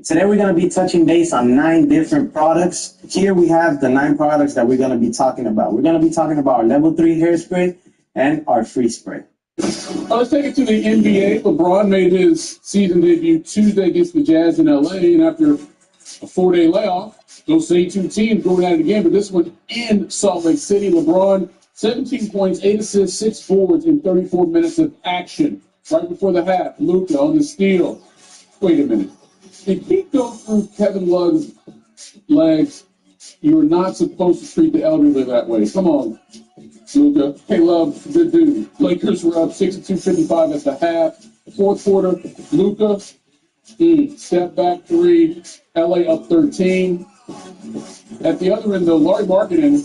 Today we're going to be touching base on 9 different products. Here we have the 9 products that we're going to be talking about. We're going to be talking about our level 3 hairspray and our freeze spray. Let's take it to the NBA. LeBron made his season debut Tuesday against the Jazz in LA, and after a 4-day layoff, those same two teams going at it again, but this one in Salt Lake City. LeBron, 17 points, 8 assists, 6 boards in 34 minutes of action. Right before the half, Luka on the steal. Wait a minute. If he go through Kevin Love's legs, you're not supposed to treat the elderly that way. Come on, Luka. Hey, Love, good dude. Lakers were up 62-55 at the half. Fourth quarter, Luka, step back 3. LA up 13. At the other end, though, Larry Marketing,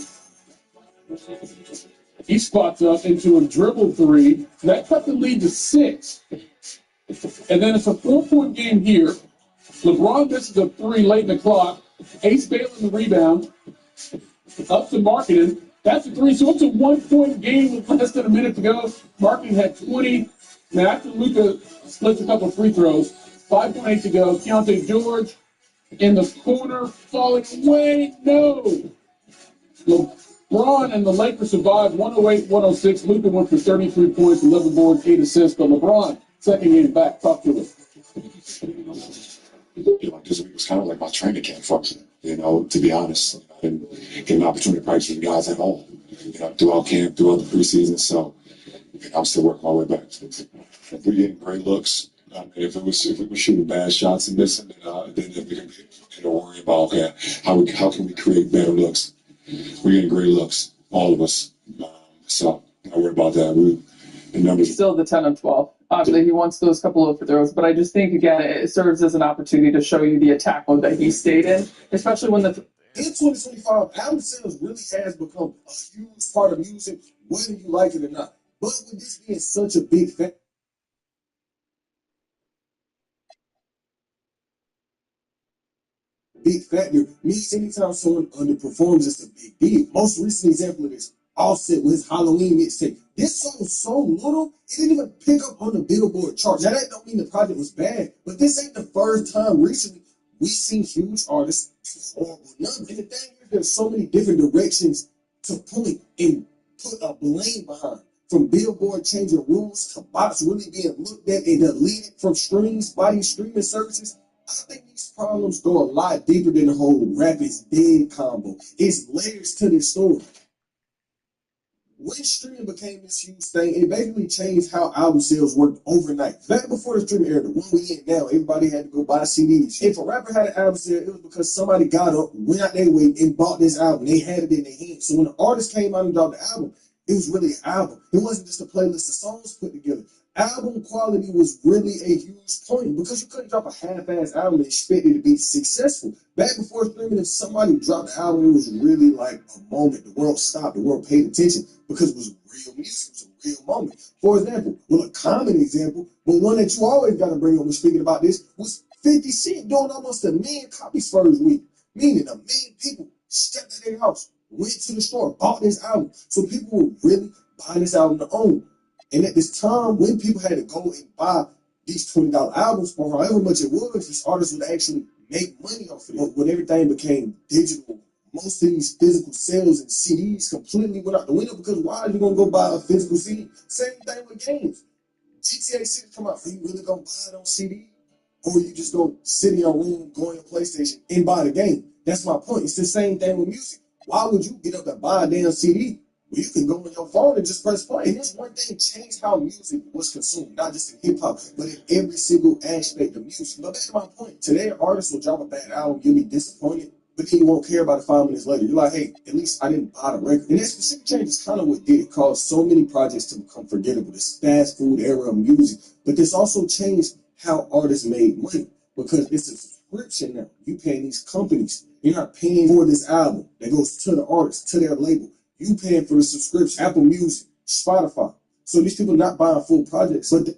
he spots up into a dribble 3. That cut the lead to 6. And then it's a 4-point game here. LeBron misses a 3 late in the clock. Ace Bailey the rebound. Up to Marketing. That's a 3. So it's a 1-point game with less than a minute to go. Marketing had 20. Now after Luka splits a couple of free throws, 5.8 to go. Keontae George in the corner, falling away. No. LeBron and the Lakers survived 108-106. Luka went for 33 points, 11 boards, 8 assists. But LeBron, second game back. Talk to us. This week was kind of like my training camp for me, to be honest. I didn't get an opportunity to practice with guys at all, throughout camp, throughout the preseason. So I'm still working my way back. We're getting great looks. If we were shooting bad shots and missing, then we can worry about, how can we create better looks? We're getting great looks, all of us. So I'm not worried about that. The numbers. Still the 10 of 12. Obviously, he wants those couple of throws, but I just think, again, it serves as an opportunity to show you the attack mode that he stayed in, especially when in 2025, album sales really has become a huge part of music, whether you like it or not. But with this being such a big factor, means anytime someone underperforms, it's a big deal. Most recent example of this, Offset with his Halloween mixtape. This song was so little, it didn't even pick up on the Billboard charts. Now, that don't mean the project was bad, but this ain't the first time recently we've seen huge artists do horrible numbers. And the thing is, there's so many different directions to point and put a blame behind. From Billboard changing rules to bots really being looked at and deleted from streams by these streaming services. I think these problems go a lot deeper than the whole rap is dead combo. It's layers to this story. When streaming became this huge thing, it basically changed how album sales worked overnight. Back before the streaming era, the one we in now, everybody had to go buy CDs. If a rapper had an album sale, it was because somebody got up, went out their way, and bought this album. They had it in their hands. So when the artist came out and dropped the album, it was really an album. It wasn't just a playlist of songs put together. Album quality was really a huge point because you couldn't drop a half-ass album and expect it to be successful. Back before streaming, if somebody dropped the album, it was really like a moment. The world stopped. The world paid attention because it was real music. It was a real moment. For example, a common example, but one that you always got to bring up when speaking about this, was 50 Cent doing almost 1 million copies first week. Meaning 1 million people stepped out of their house, went to the store, bought this album. So people were really buying this album to own. And at this time, when people had to go and buy these $20 albums or however much it was, these artists would actually make money off of it. When everything became digital, most of these physical sales and CDs completely went out the window because why are you going to go buy a physical CD? Same thing with games. GTA 6 come out, are you really going to buy it on CD? Or you just go sit in your room, go on your PlayStation, and buy the game? That's my point. It's the same thing with music. Why would you get up and buy a damn CD? Well, you can go on your phone and just press play. And this one thing changed how music was consumed, not just in hip-hop, but in every single aspect of music. But back to my point, today an artist will drop a bad album, you'll be disappointed, but then you won't care about it 5 minutes later. You're like, hey, at least I didn't buy the record. And that specific change is kind of what did it cause so many projects to become forgettable, this fast food era of music. But this also changed how artists made money because it's a subscription now. You paying these companies. You're not paying for this album that goes to the artist, to their label. You paying for the subscription, Apple Music, Spotify. So these people not buying full projects. But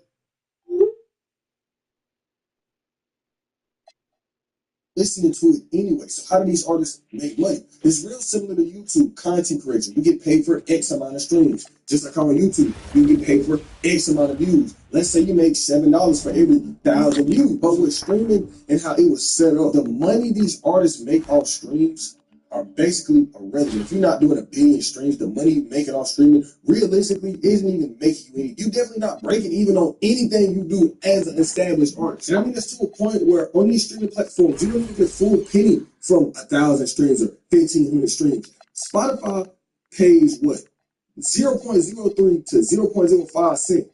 listening to it anyway. So how do these artists make money? It's real similar to YouTube content creation. You get paid for X amount of streams. Just like on YouTube, you get paid for X amount of views. Let's say you make $7 for every 1,000 views. But with streaming and how it was set up, the money these artists make off streams are basically irrelevant. If you're not doing 1 billion streams, the money you make it off streaming realistically isn't even making you any. You definitely not breaking even on anything you do as an established artist. And I mean, that's to a point where on these streaming platforms, you don't even get a full penny from 1,000 streams or 1,500 streams. Spotify pays what? 0.03 to 0.05 cent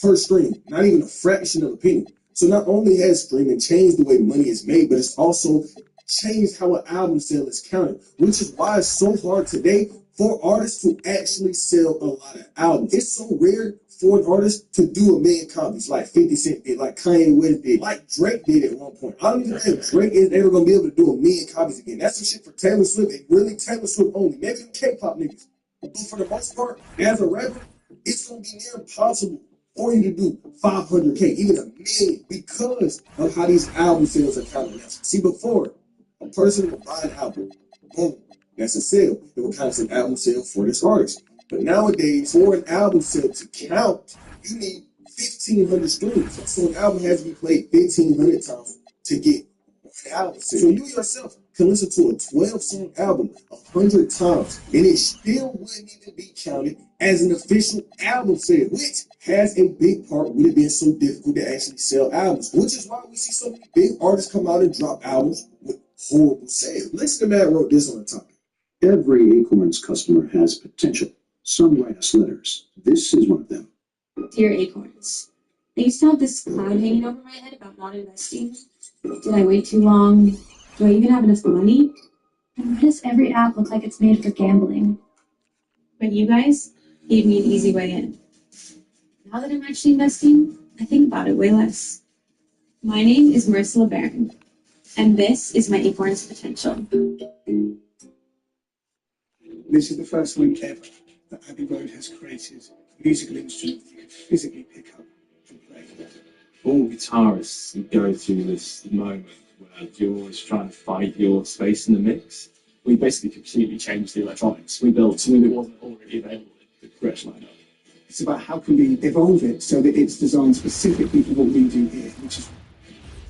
per stream, not even a fraction of a penny. So not only has streaming changed the way money is made, but it's also changed how an album sale is counted, which is why it's so hard today for artists to actually sell a lot of albums. It's so rare for an artist to do 1 million copies like 50 Cent did, like Kanye West did, like Drake did at one point. I don't even think Drake is ever going to be able to do 1 million copies again. That's some shit for Taylor Swift, and really Taylor Swift only. Maybe some K-pop niggas. But for the most part, as a rapper, it's going to be near impossible for you to do 500K, even 1 million, because of how these album sales are counted now. See, before, a person would buy an album, boom, that's a sale. It will count as an album sale for this artist. But nowadays, for an album sale to count, you need 1,500 streams. So an album has to be played 1,500 times to get an album sale. So you yourself can listen to a 12-song album 100 times, and it still wouldn't even be counted as an official album sale, which has a big part with it being so difficult to actually sell albums, which is why we see so many big artists come out and drop albums with horrible sales. Listen to Matt wrote this on the topic. Every Acorns customer has potential. Some write us letters. This is one of them. Dear Acorns, I used to have this cloud hanging over my head about not investing. Did I wait too long? Do I even have enough money? And why does every app look like it's made for gambling? But you guys gave me an easy way in. Now that I'm actually investing, I think about it way less. My name is Marissa LeBaron, and this is my Acorns Potential. This is the first week ever that Abbey Road has created a musical instrument you can physically pick up and play. All guitarists go through this moment where you're always trying to fight your space in the mix. We basically completely changed the electronics. We built something that wasn't already available in the progression lineup. It's about how can we evolve it so that it's designed specifically for what we do here, which is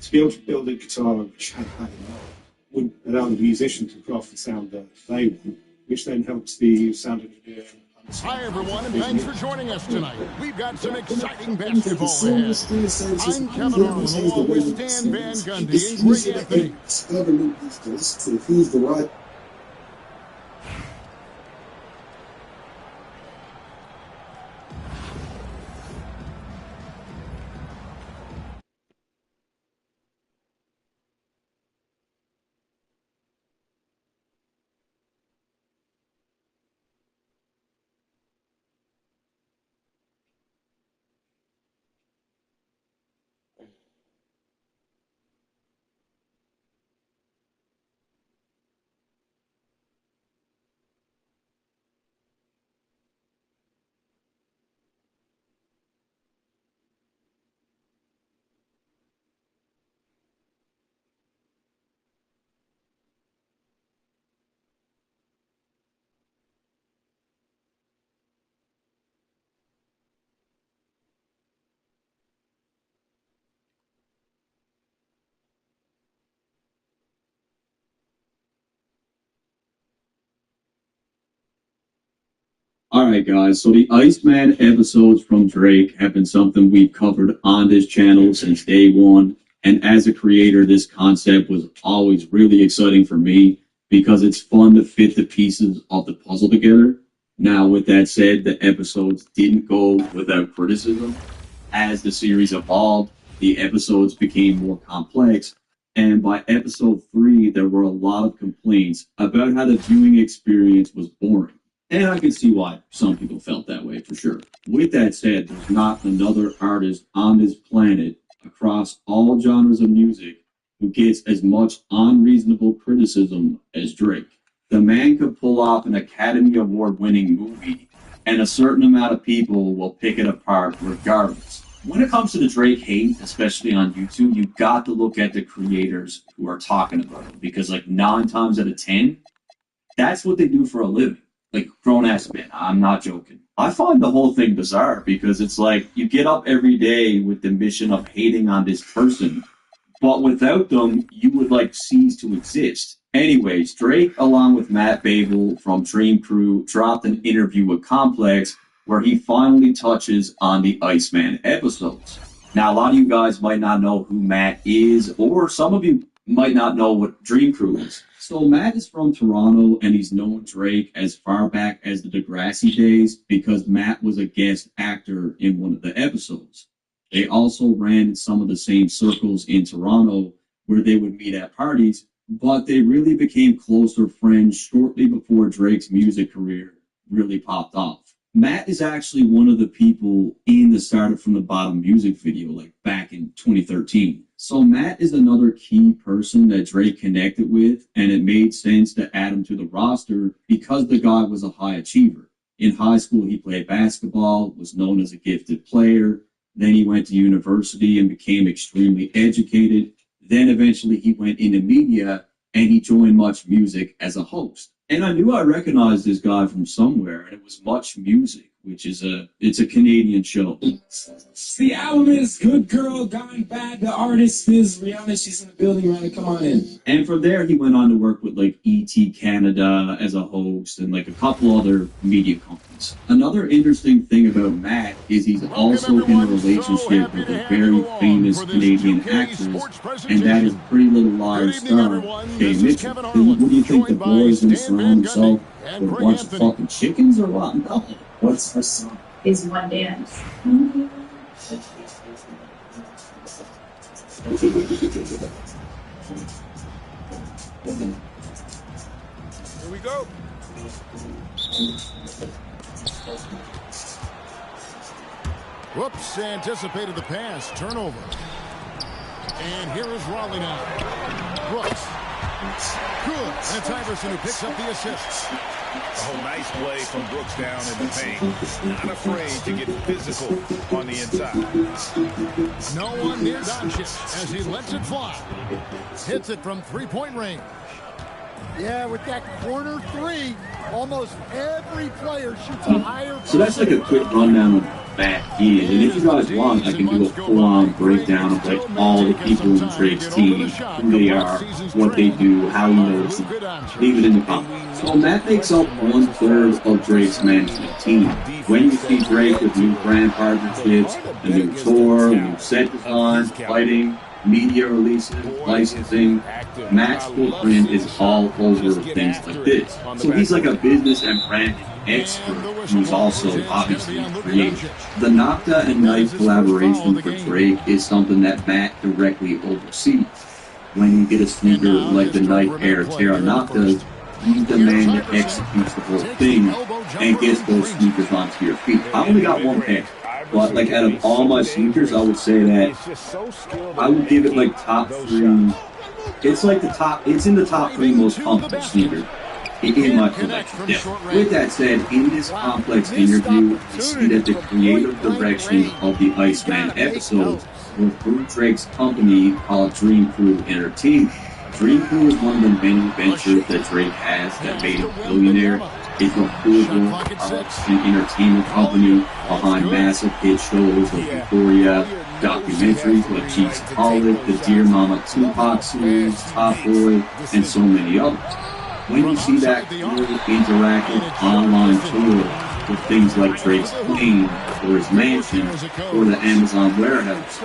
to be able to build a guitar which had that in mind would allow the musician to craft the sound that they want, which then helps the sound engineer. Hi everyone, and thanks for joining us tonight. We've got some exciting basketball ahead. I'm Kevin Arnold along with Stan Van Gundy and Greg Anthony. Who's the right? Alright guys, so the Iceman episodes from Drake have been something we've covered on this channel since day one, and as a creator this concept was always really exciting for me because it's fun to fit the pieces of the puzzle together. Now with that said, the episodes didn't go without criticism. As the series evolved, the episodes became more complex, and by episode 3 there were a lot of complaints about how the viewing experience was boring. And I can see why some people felt that way for sure. With that said, there's not another artist on this planet across all genres of music who gets as much unreasonable criticism as Drake. The man could pull off an Academy Award winning movie and a certain amount of people will pick it apart regardless. When it comes to the Drake hate, especially on YouTube, you got to look at the creators who are talking about it, because like 9 times out of 10, that's what they do for a living. Like grown ass men. I'm not joking. I find the whole thing bizarre because it's like you get up every day with the mission of hating on this person, but without them, you would like cease to exist. Anyways, Drake, along with Matt Babel from Dream Crew, dropped an interview with Complex where he finally touches on the Iceman episodes. Now, a lot of you guys might not know who Matt is, or some of you might not know what Dream Crew is. So Matt is from Toronto, and he's known Drake as far back as the Degrassi days because Matt was a guest actor in one of the episodes. They also ran in some of the same circles in Toronto where they would meet at parties, but they really became closer friends shortly before Drake's music career really popped off. Matt is actually one of the people in the Started From the Bottom music video, like back in 2013. So Matt is another key person that Drake connected with, and it made sense to add him to the roster because the guy was a high achiever. In high school, he played basketball, was known as a gifted player. Then he went to university and became extremely educated. Then eventually he went into media and he joined Much Music as a host. And I knew I recognized this guy from somewhere, and it was Much Music, which is it's a Canadian show. The album is Good Girl Gone Bad. The artist is Rihanna. She's in the building. Rihanna, come on in. And from there, he went on to work with like ET Canada as a host and like a couple other media companies. Another interesting thing about Matt is he's also in a relationship with a very famous Canadian actress, and that is Pretty Little Liars star Kay Mitchell. What do you think, the boys gonna surround himself with a bunch of fucking chickens or what? No. What's her song? Is One Dance. Here we go. Whoops, anticipated the pass. Turnover. And here is Raleigh now. Brooks. Good. And it's Iverson who picks up the assist. Oh, nice play from Brooks down in the paint. Not afraid to get physical on the inside. No one near Doncic as he lets it fly. Hits it from three-point range. Yeah, with that corner three, almost every player shoots a higher. So that's like a quick rundown of Matt is. And if you guys want, I can do a full-on breakdown of like all the people in Drake's team, who they are, what they do, how he knows them. Leave it in the comments. So Matt makes up 1/3 of Drake's management team. When you see Drake with new brand partnerships, a new tour, new set design, lighting, media releases, licensing, Matt's footprint is all over things like this. So he's like a business and branding expert who's also obviously a creator. The Nocta and Knife collaboration for Drake is something that Matt directly oversees. When you get a sneaker like the Knife Air Terra Nocta, he's the man that executes the whole thing and gets those sneakers onto your feet. I only got one pair. But like out of all my sneakers, I would say that I would give it like top 3. It's like the top. It's in the top 3 most comfortable sneakers in my collection. Yeah. With that said, in this Complex interview, we see that the creative direction of the Iceman episodes were through Drake's company called Dream Crew Entertainment. Dream Crew is one of the many ventures that Drake has that made him a billionaire. It's a global arts and entertainment company behind massive hit shows like Euphoria, documentaries like Cheeks Call It, the Dear Mama Tupac series, Top Boy, and so many others. When you see that cool, interactive online tour with things like Drake's plane, or his mansion, or the Amazon warehouse,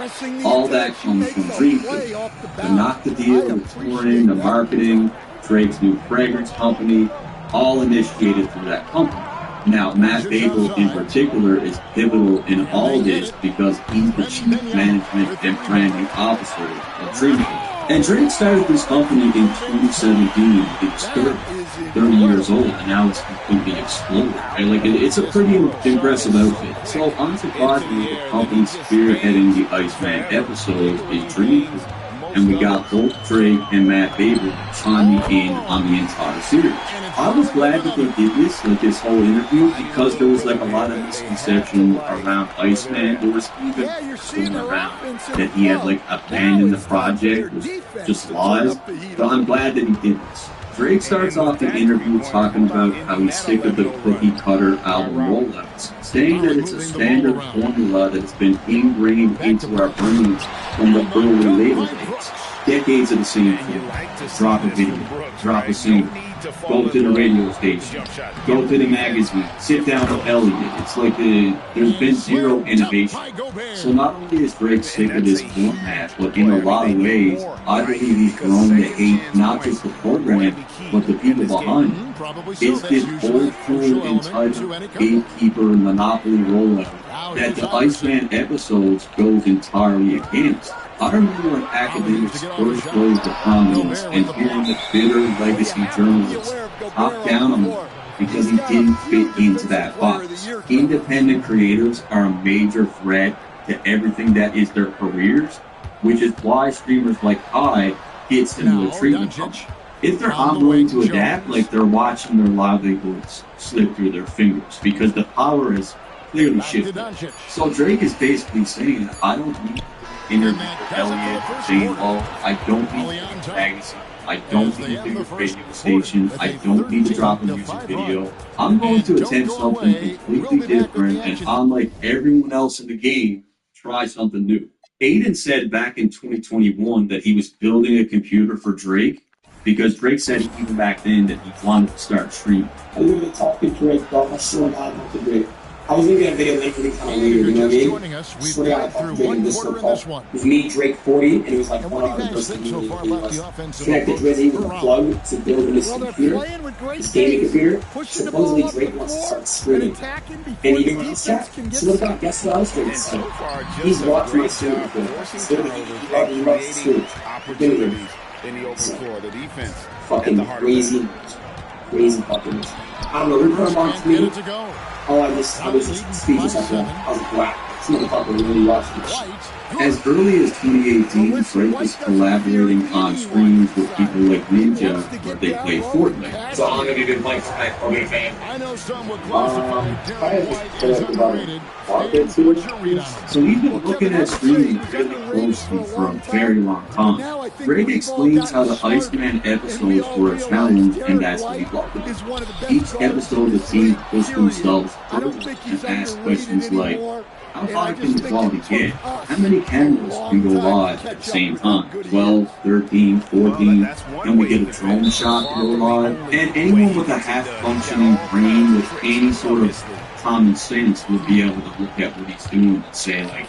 all that comes from Dream Crew. The Nocta deal, the touring, the marketing, Drake's new fragrance company, all initiated through that company. Now, Matt Babel in particular is pivotal in all this because he's the chief management and branding officer of Dream Crew. And Drake started this company in 2017. It's 30 years old, and now it's completely exploded. Right? Like, it's a pretty impressive outfit. So, unsurprisingly, the company spearheading the Iceman episode is Dream Crew. and we got both Drake and Matt Baber chiming in on the entire series. I was glad that they did this, like this whole interview, because there was like a lot of misconception around Iceman. There was even going around that he had like abandoned the project, was just lies. But I'm glad that he did this. Drake starts off the interview talking about how he's sick of the cookie cutter album rollouts, saying that it's a standard formula that has been ingrained into our brains from the early label days. Decades of the same thing. Drop a video, drop a single, go to the radio station, go to the magazine, sit down with Elliot. It's like there's been zero innovation. So not only is Drake sick of this format, but in a lot of ways, I believe he's grown to hate not just the program, but the people behind it. It's this old school entitled gatekeeper monopoly rollout that the Iceman episodes goes entirely against. I remember when Acctivated first rose to prominence and hearing the bitter legacy journalists talk down on him because he didn't fit into that box. Independent creators are a major threat to everything that is their careers, which is why streamers like I get similar treatment from. If they're unwilling to adapt, like they're watching their livelihoods slip through their fingers because the power is clearly shifted. So Drake is basically saying, I don't need interview with Elliot, Jane Hall. I don't need to do magazine. I don't need to do a radio station. I don't need to drop a music video. I'm going to attempt something completely different, and unlike everyone else in the game, try something new. Aiden said back in 2021 that he was building a computer for Drake because Drake said even back then that he wanted to start streaming. I literally talked to Drake about my son on to Drake. I was looking at a video lately, kind of weird, you know what I mean? Swear to God, I talked to Drake in this call. It was me, Drake 40, and it was like one other person who connected Drizzy with a plug to build this computer, this gaming computer. Supposedly Drake wants to start streaming. And even in his chat, so look out, guess what else Drake said? He's watched my stream before. He loves to stream. Fucking crazy fucking. I don't know, we're going on to me. Oh, I was just speechless after that. I was like, wow, this motherfucker really watched this shit. As early as 2018, Drake was collaborating on streams with people like Ninja, where they play Fortnite. So how long have you been playing Fortnite for me, fam? So he's been looking at streaming really closely for a very long time. Drake explains how the Iceman episodes were a challenge, and that's what he loved about it. Each episode, the team pushed themselves further and asked questions like, how high can the quality get? How many cameras can go live at the same time? 12, 13, 14, and we get a drone shot to go live? And anyone with a half-functioning brain with any sort of common sense would be able to look at what he's doing and say, like,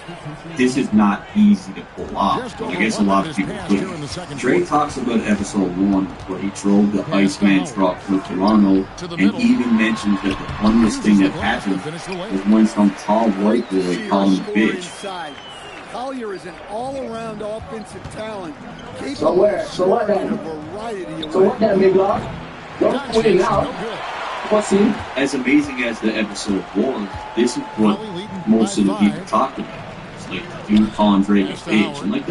this is not easy to pull off. But I guess a lot of people couldn't. Drake talks about episode 1, where he drove the Iceman truck through Toronto, and even mentions that the funniest thing that happened was when some tall white boy called him a bitch. Collier is an all-around offensive talent. So where? So what then? So what then, big dog? Don't win now. As amazing as the episode was, this is what most of the people talked about. It's like the dude calling Drake a bitch, and like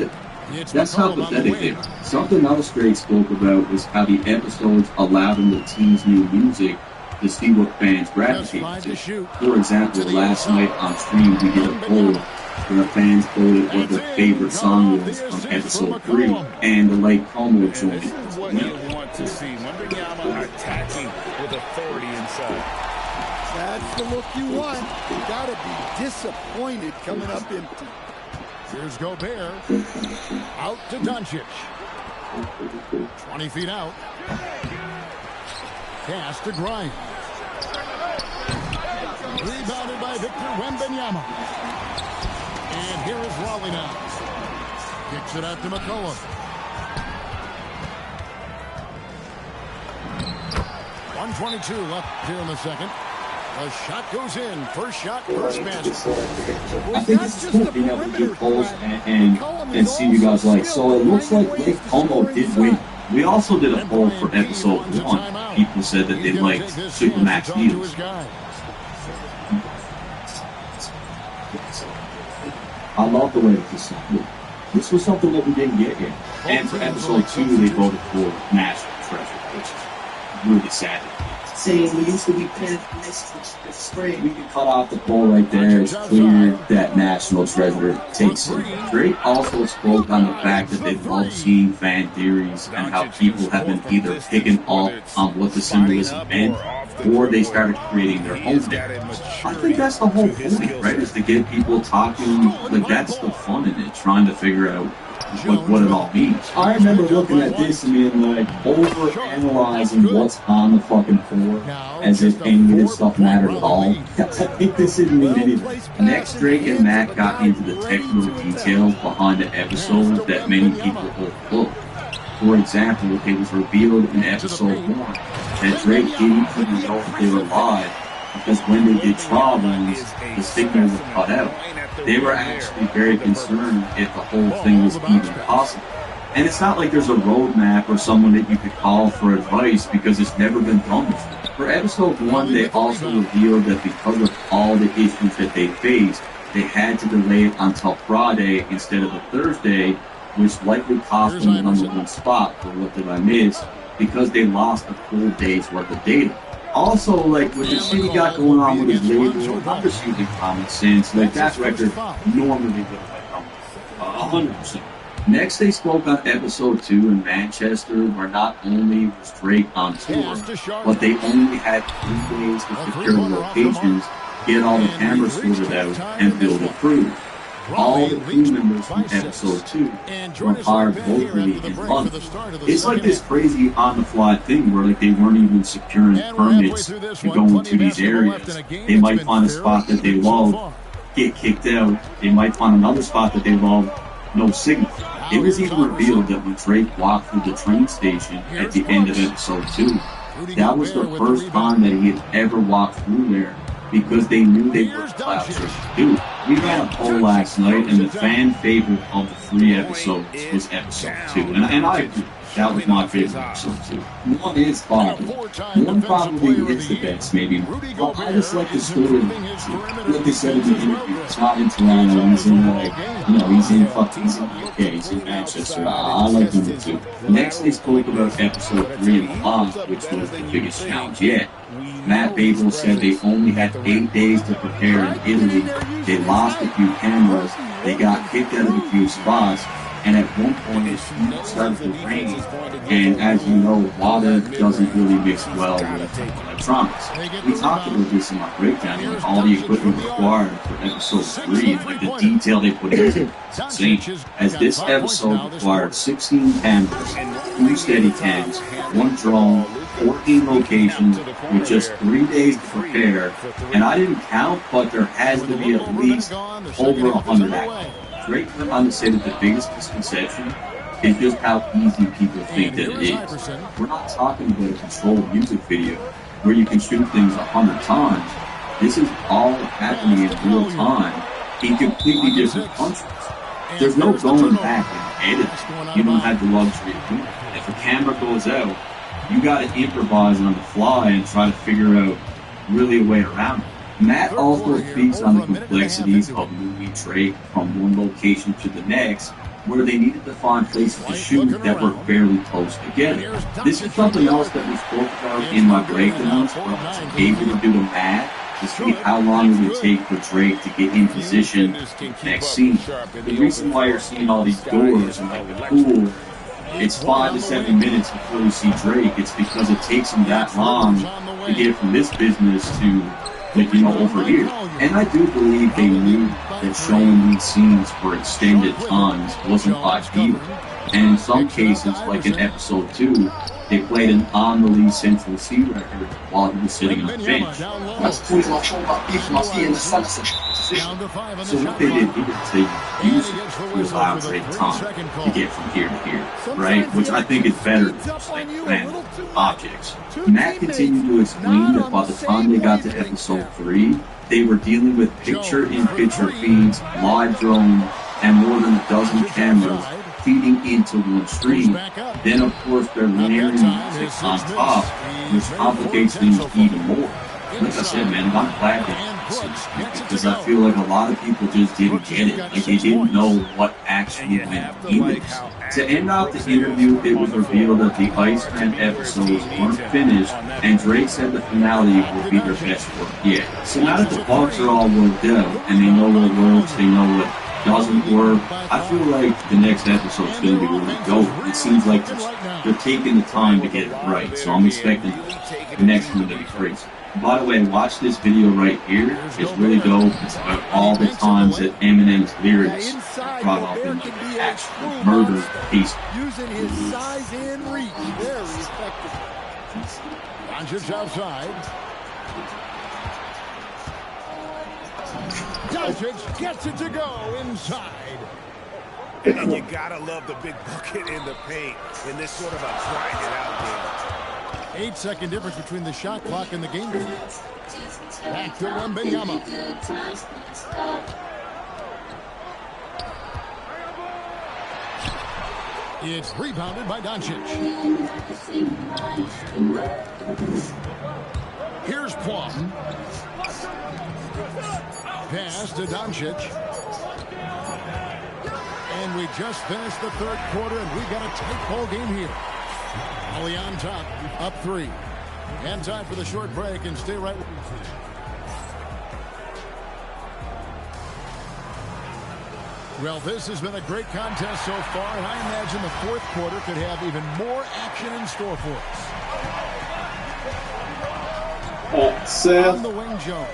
that's how pathetic they are. Something else Drake spoke about was how the episodes allowed him to tease new music to see what fans gravitate to. For example, last night on stream we did a poll where fans voted what their favorite song was from episode 3, and the Lake Como joined it. To see Wembanyama attacking with authority inside. That's the look you want. You gotta be disappointed coming up empty. Here's Gobert. Out to Doncic. 20 feet out. Pass to Grimes. Rebounded by Victor Wembanyama. And here is Raleigh now. Kicks it out to McCollum. 1:22 left here in the second. The shot goes in. First shot, first basket. I think it's cool being able to do polls and see you guys like. So it looks like Lake Como did win. We also did a poll for episode 1. People said that they liked Supermax Needles. I love the way this is. This was something that we didn't get yet. And for episode 2, they voted for National Treasure, which is really sad. Saying we used to be pissed this spring. We can cut off the poll right there. It's clear that National Treasure takes it. Drake also spoke on the fact that they love seeing fan theories and how people have been either picking up on what the symbolism meant or they started creating their own theories. I think that's the whole point, right? Is to get people talking. Like, that's the fun in it, trying to figure out what it all means. I remember looking at this and being like, over-analyzing what's on the fucking floor as if any of this stuff mattered at all. I think this didn't mean anything. Next, Drake and Matt got into the technical details behind the episode that many people overlooked. For example, it was revealed in episode 1 that Drake didn't even know if they were live because when they did trial runs, the signal was cut out. They were actually very concerned if the whole thing was even possible. And it's not like there's a roadmap or someone that you could call for advice because it's never been done before. For episode 1, they also revealed that because of all the issues that they faced, they had to delay it until Friday instead of a Thursday, which likely cost them the #1 spot for What Did I Miss, because they lost a full day's worth of data. Also, like, with the shit he got going on with his label, I'm just using common sense. Like, that record normally would have been 100%. Next, they spoke on episode 2 in Manchester, where not only was Drake on tour, but they only had 3 days to secure the locations, get all the cameras sorted out, and build a crew. All the crew members from episode 2 were hired locally in London. It's like this crazy on-the-fly thing where like they weren't even securing permits to go into these areas. They might find a spot that they love, get kicked out. They might find another spot that they love, no signal. It was even revealed that when Drake walked through the train station at the end of episode 2, that was the first time that he had ever walked through there, because they knew they were cloud chasing. Dude, we ran a poll last night, and the fan favorite of the 3 episodes was episode 2. And I agree. That was my favorite episode 2. 1 is fine. 1 probably is the best, maybe. But I just like the story. Like they said in the interview, it's not in Toronto, he's in he's in the UK, he's in Manchester. I like number 2. Next, they spoke about episode 3 in Milan, which was the biggest challenge yet. Matt Babel said they only had 8 days to prepare in Italy. They lost a few cameras, they got kicked out of a few spots, and at one point it started to rain. And as you know, water doesn't really mix well with electronics. We talked about this in my breakdown, and all the equipment required for episode 3, like the detail they put into it, is insane. As this episode required 16 cameras, 2 steady cams, 1 drone, 14 locations with just 3 days to prepare, and I didn't count, but there has to be at least over 100 actors. Drake went on to say that the biggest misconception is just how easy people think that it is. We're not talking about a controlled music video where you can shoot things 100 times. This is all happening in real time in completely different countries. There's no going back and editing. You don't have the luxury of doing it. If a camera goes out, you gotta improvise on the fly and try to figure out really a way around it. Matt also speaks on the complexities of moving Drake from one location to the next, where they needed to find places to shoot that were fairly close together. This is something else that we spoke about in my breakdowns, where I was able to do the math to see how long it would take for Drake to get in position for the next scene. The reason why you're seeing all these doors and like the pool, it's 5 to 7 minutes before you see Drake. It's because it takes him that long to get from this business to, over here. And I do believe they knew that showing these scenes for extended times wasn't ideal. And in some cases, like in episode 2, they played an on-release Central C record while he was sitting on the bench. So what they did is they used it to allow Drake time to get from here to here, right? Which I think is better than just like random objects. Matt continued to explain that by the time they got to episode 3, they were dealing with picture-in-picture feeds, live drones, and more than a dozen cameras feeding into one stream. Then of course they're layering music on top, which complicates things even more. Like I said, man, I'm glad that because I feel like a lot of people just didn't get it. Like they didn't know what actually went in this. To end off the interview, it was revealed that the Iceman episodes weren't finished, and Drake said the finale would be their best work yet. So now that the bugs are all worked out, and they know what works, they know what doesn't work, I feel like the next episode's going to be really dope. It seems like they're taking the time to get it right, so I'm expecting the next one to be crazy. By the way, watch this video right here. It's really dope. It's about all the times that Eminem's lyrics brought up in like actual murder piece. Using his size and reach very effectively. Doncic outside. Doncic gets it to go inside. And you gotta love the big bucket in the paint in this sort of a grind it out game. 8-second difference between the shot clock and the game. Back to Wembanyama. It's rebounded by Doncic. Here's Plum. Pass to Doncic. And we just finished the third quarter, and we got a tight ball game here. Ollie on top, up 3. And time for the short break, and stay right with me. Well, this has been a great contest so far, and I imagine the fourth quarter could have even more action in store for us. Seth, On the wing, Jones.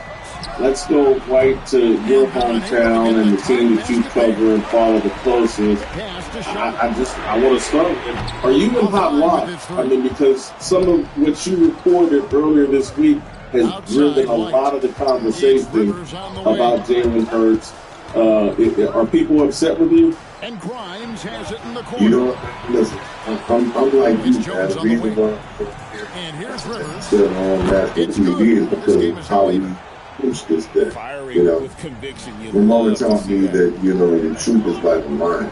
let's go right to your hometown and the team that you cover and follow the closest. I want to start with, are you in hot water? I mean, because some of what you reported earlier this week has driven a lot of the conversation about Jalen Hurts. Are people upset with you? And Grimes has it in the corner. You know, listen, I'm like you, man. The reason why and here's Rivers. Still on national TV is because of how we push this thing. You know, Ramona taught me that, you know, the truth is like a line.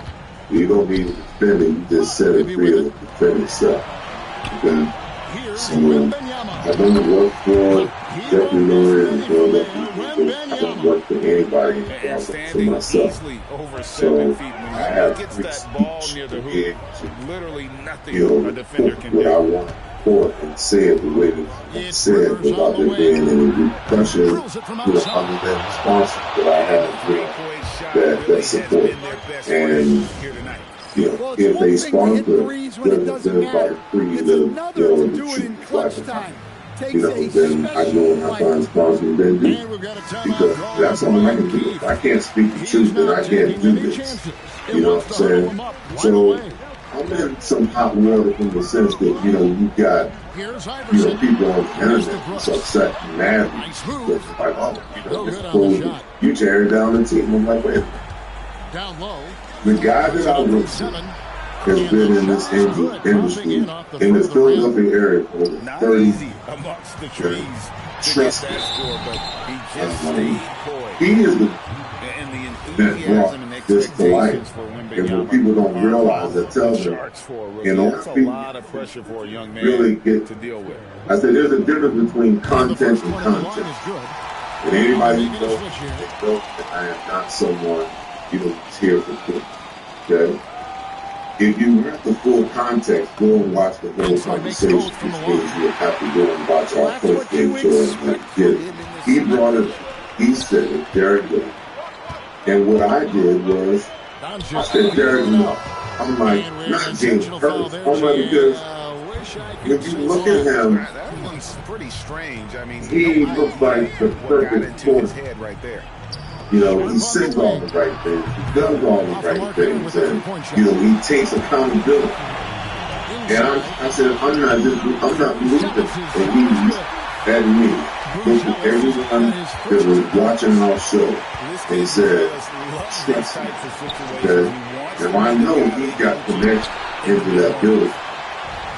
You don't need to defend it, you just set it free to defend itself. Okay? So, I don't work for Jeffrey Lurie and for other people. I don't work for anybody for myself. So I have free speech to be able to, you know, put what I want forth and say it the way that I said without there being any repercussion, you know, other than sponsors that I have that support. And you know, if they sponsor, then everybody free to, you know, to shoot like you know, then I go and I find sponsors then do. Because that's all I can do. If I can't speak the truth, then I can't do this. You know what I'm saying? So I'm in some hot water in the sense that, you know, you got, you know, people on the internet that's upset and mad. It's like, oh, you know, it's cool. You tearing down the team. I'm like, wait. The guy that I work with has been in this industry, in the Philadelphia area for over 30 years. Trust me. He is the that brought this to life. And when people don't realize that, tell them, in order for people really get to deal with. I said there's a difference between content and content. And anybody who knows me, they know that I am not someone, you know, who's here for free. Okay? If you want the full context, go and watch the whole conversation, which means you have to go and watch our first game show and get it. He brought it, he said it very good. And what I did was, I said, Derek, no. I'm like, not James Hurts. I'm like, because if you look at him, he looks like the perfect quarterback. You know, he says all the right things, he does all the right things, and, you know, he takes accountability. And I said, I'm not believing that he's at me. Look at everyone that was watching our show and said, trust me. Okay? And I know he got connected into that building.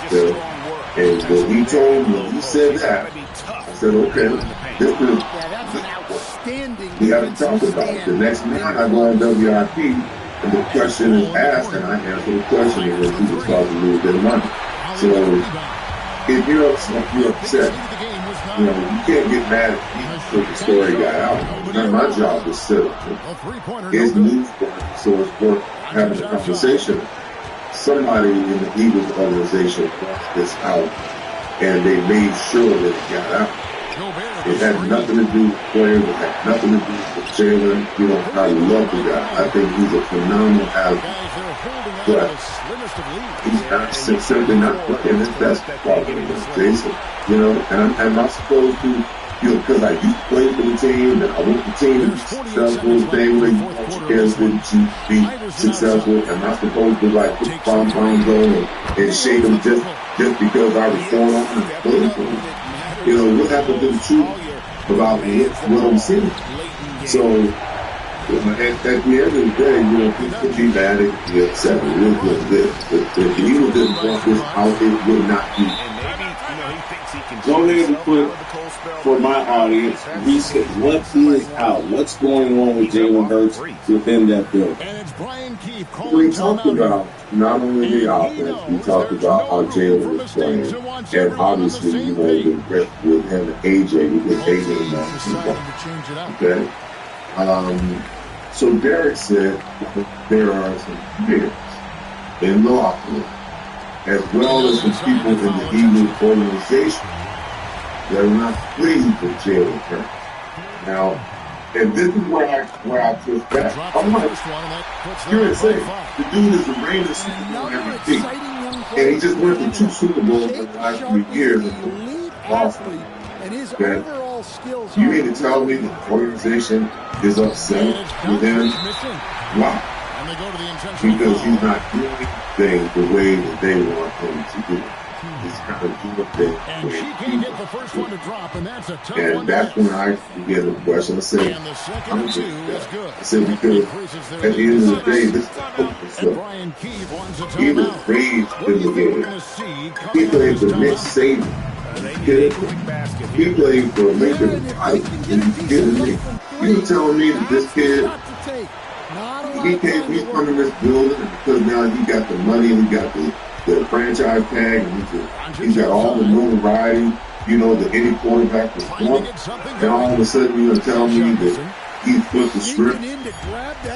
Okay? And when he told me, when he said that, I said, okay, this is we got to talk about it. The next night I go on WIP and the question is asked and I answer the question and then people start to lose their money. So if you're upset, You know, you can't get mad at me because the story got out. It's not my job to set up. It's newsworthy, so it's worth having a conversation. Somebody in the Eagles organization brought this out, and they made sure that it got out. It had nothing to do with players. It had nothing to do with Jalen. You know, I love the guy. I think he's a phenomenal athlete. But he's not simply not playing his best quality against Jason. You know, and I'm not supposed to, you know, because I used to play for the team, and I want the team to be successful. Same way you want your kids to be successful. I'm not supposed to, like, put pom-poms on and shake them just because I was going on and playing for them. You know, what happened to the truth about what I'm seeing? So, at the end of the day, you know, people could be mad, it could be upset. It is what it is. If the Eagles didn't want this out, it would not be. Go ahead and put, for my audience, reset what is out. What's going on with Jalen Hurts within that building? We talked about not only the offense, we talked about how Jalen is playing. And obviously, you know, the rip with him and AJ, because AJ and okay? So Derek said there are some players in the locker room, as well as the people in the Eagles organization, that are not pleased with Jalen Hurts. Now, and this is where I push back. I'm like, you're insane. The dude is the reigning Super Bowl MVP. And he just went to 2 Super Bowls in the last 3 years. Awesome. Okay? You mean to tell me the organization is upset with him? Why? Because he's not doing things the way that they want him to do it. He's kind of doing things the way he wants to do it. And that's when I began to question. I said, I'm just I said, because at the end of the day, this is a coaching stuff. He was raised in the game. He played for Nick Saban. He played for Lincoln. Are you kidding me? You telling me that this kid, he's coming to this building, and because now he got the money, he got the franchise tag, and he's got all the notoriety, you know, that any quarterback would want. And all of a sudden you're going to tell me that he flipped the script?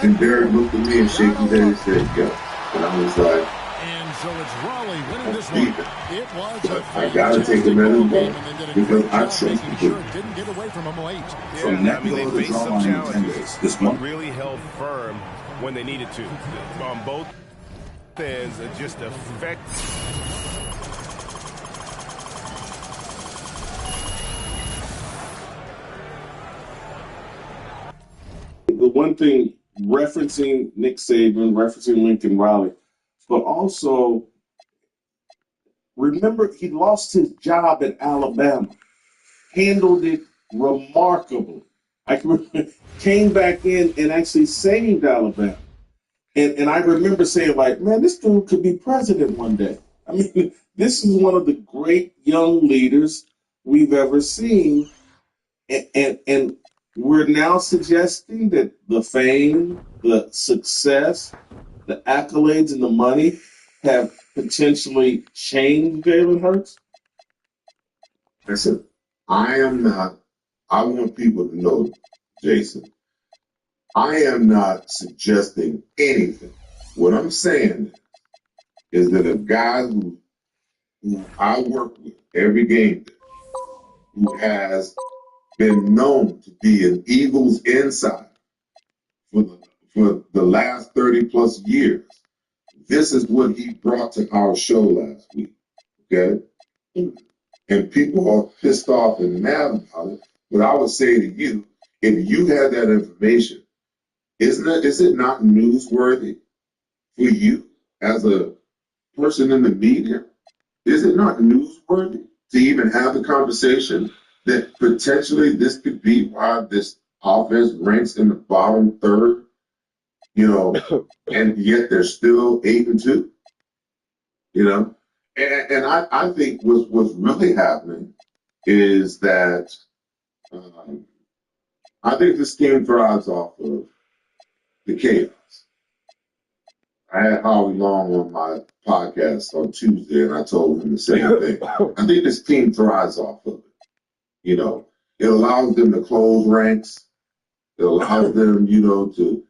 And Derek looked at me and shook his head and said, yeah. And I was like, I gotta take him at his word because I trust him. From that they faced some challenges, but really held firm when they needed to. On both ends, just affect. The one thing, referencing Nick Saban, referencing Lincoln Riley, but also remember he lost his job at Alabama, handled it remarkably. I came back in and actually saved Alabama. And I remember saying, like, man, this dude could be president one day. I mean, this is one of the great young leaders we've ever seen. And we're now suggesting that the fame, the success, the accolades, and the money have potentially changed Jalen Hurts? Listen, I want people to know, Jason, I am not suggesting anything. What I'm saying is that a guy who I work with every game, who has been known to be an Eagles insider for the last 30 plus years, this is what he brought to our show last week. Okay? And people are pissed off and mad about it. But I would say to you, if you had that information, is it not newsworthy for you as a person in the media? Is it not newsworthy to even have the conversation that potentially this could be why this offense ranks in the bottom third, you know, and yet they're still 8-2, you know? And I think what's really happening is that I think this team thrives off of the chaos. I had Howie Long on my podcast on Tuesday, and I told him the same thing. I think this team thrives off of it. You know, it allows them to close ranks. It allows them, you know, to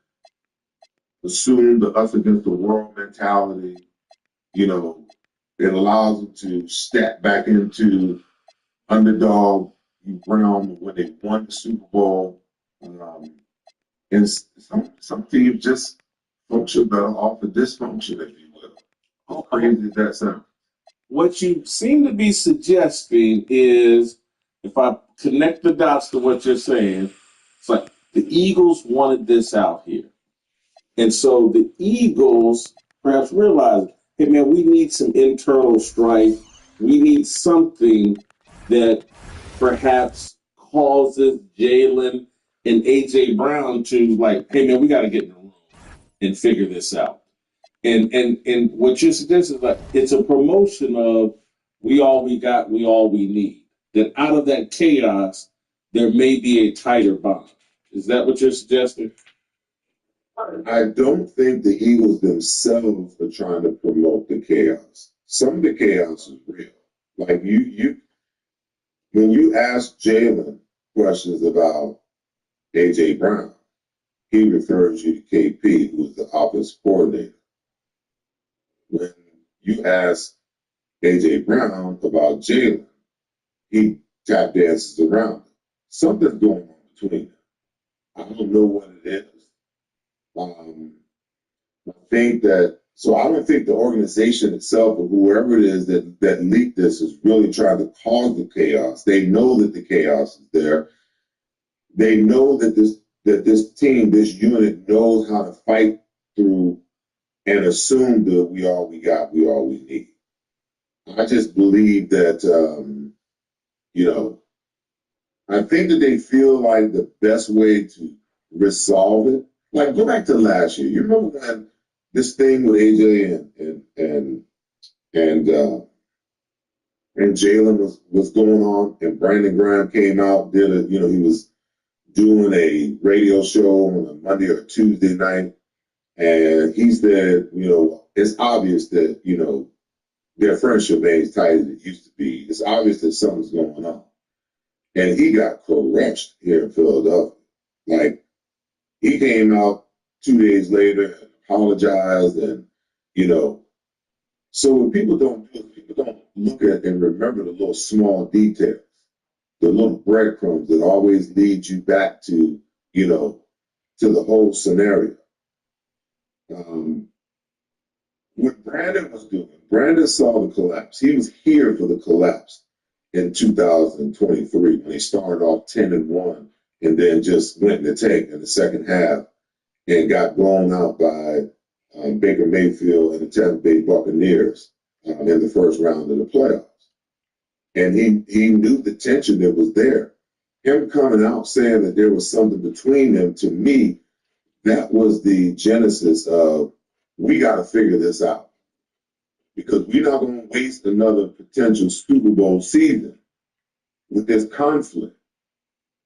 assume the us against the world mentality. You know, it allows them to step back into underdog realm when they won the Super Bowl. And some teams just function better off of dysfunction, if you will. How crazy does that sound? What you seem to be suggesting is, if I connect the dots to what you're saying, it's like the Eagles wanted this out here. And so the Eagles perhaps realized, hey, man, we need some internal strife. We need something that perhaps causes Jalen and A.J. Brown to like, hey, man, we got to get in the room and figure this out. And what you're suggesting is like, it's a promotion of we all we got, we all we need. That out of that chaos, there may be a tighter bond. Is that what you're suggesting? I don't think the Eagles themselves are trying to promote the chaos. Some of the chaos is real. Like when you ask Jalen questions about A.J. Brown, he refers you to KP, who's the offense coordinator. When you ask A.J. Brown about Jalen, he tap dances around it. Something's going on between them. I don't know what it is. I think that, so I don't think the organization itself or whoever it is that leaked this is really trying to cause the chaos. They know that the chaos is there. They know that this team, this unit knows how to fight through and assume that we all we got, we all we need. I just believe that, you know, I think that they feel like the best way to resolve it, like go back to last year. You remember when this thing with AJ and Jalen was going on, and Brandon Graham came out, did it, you know, he was doing a radio show on a Monday or Tuesday night, and he said, you know, it's obvious that, you know, their friendship ain't as tight as it used to be. It's obvious that something's going on. And he got crushed here in Philadelphia. Like, he came out 2 days later and apologized, and, you know, so what people don't do is people don't look at and remember the little small details, the little breadcrumbs that always lead you back to, you know, to the whole scenario. What Brandon was doing, Brandon saw the collapse. He was here for the collapse in 2023 when they started off 10-1 and then just went in the tank in the second half and got blown out by Baker Mayfield and the Tampa Bay Buccaneers in the first round of the playoffs. And he knew the tension that was there. Him coming out saying that there was something between them, to me, that was the genesis of, we got to figure this out. Because we're not going to waste another potential Super Bowl season with this conflict.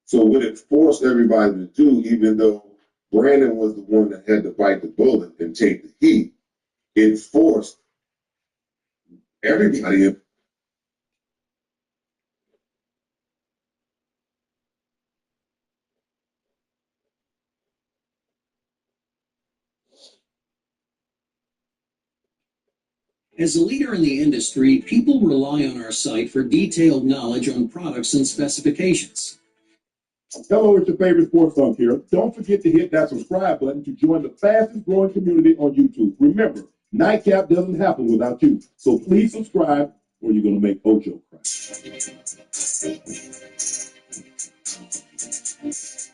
So what it forced everybody to do, even though Brandon was the one that had to bite the bullet and take the heat, it forced everybody. As a leader in the industry, people rely on our site for detailed knowledge on products and specifications. Hello, it's your favorite sports dunk here. Don't forget to hit that subscribe button to join the fastest growing community on YouTube. Remember, Nightcap doesn't happen without you. So please subscribe or you're going to make Ocho cry.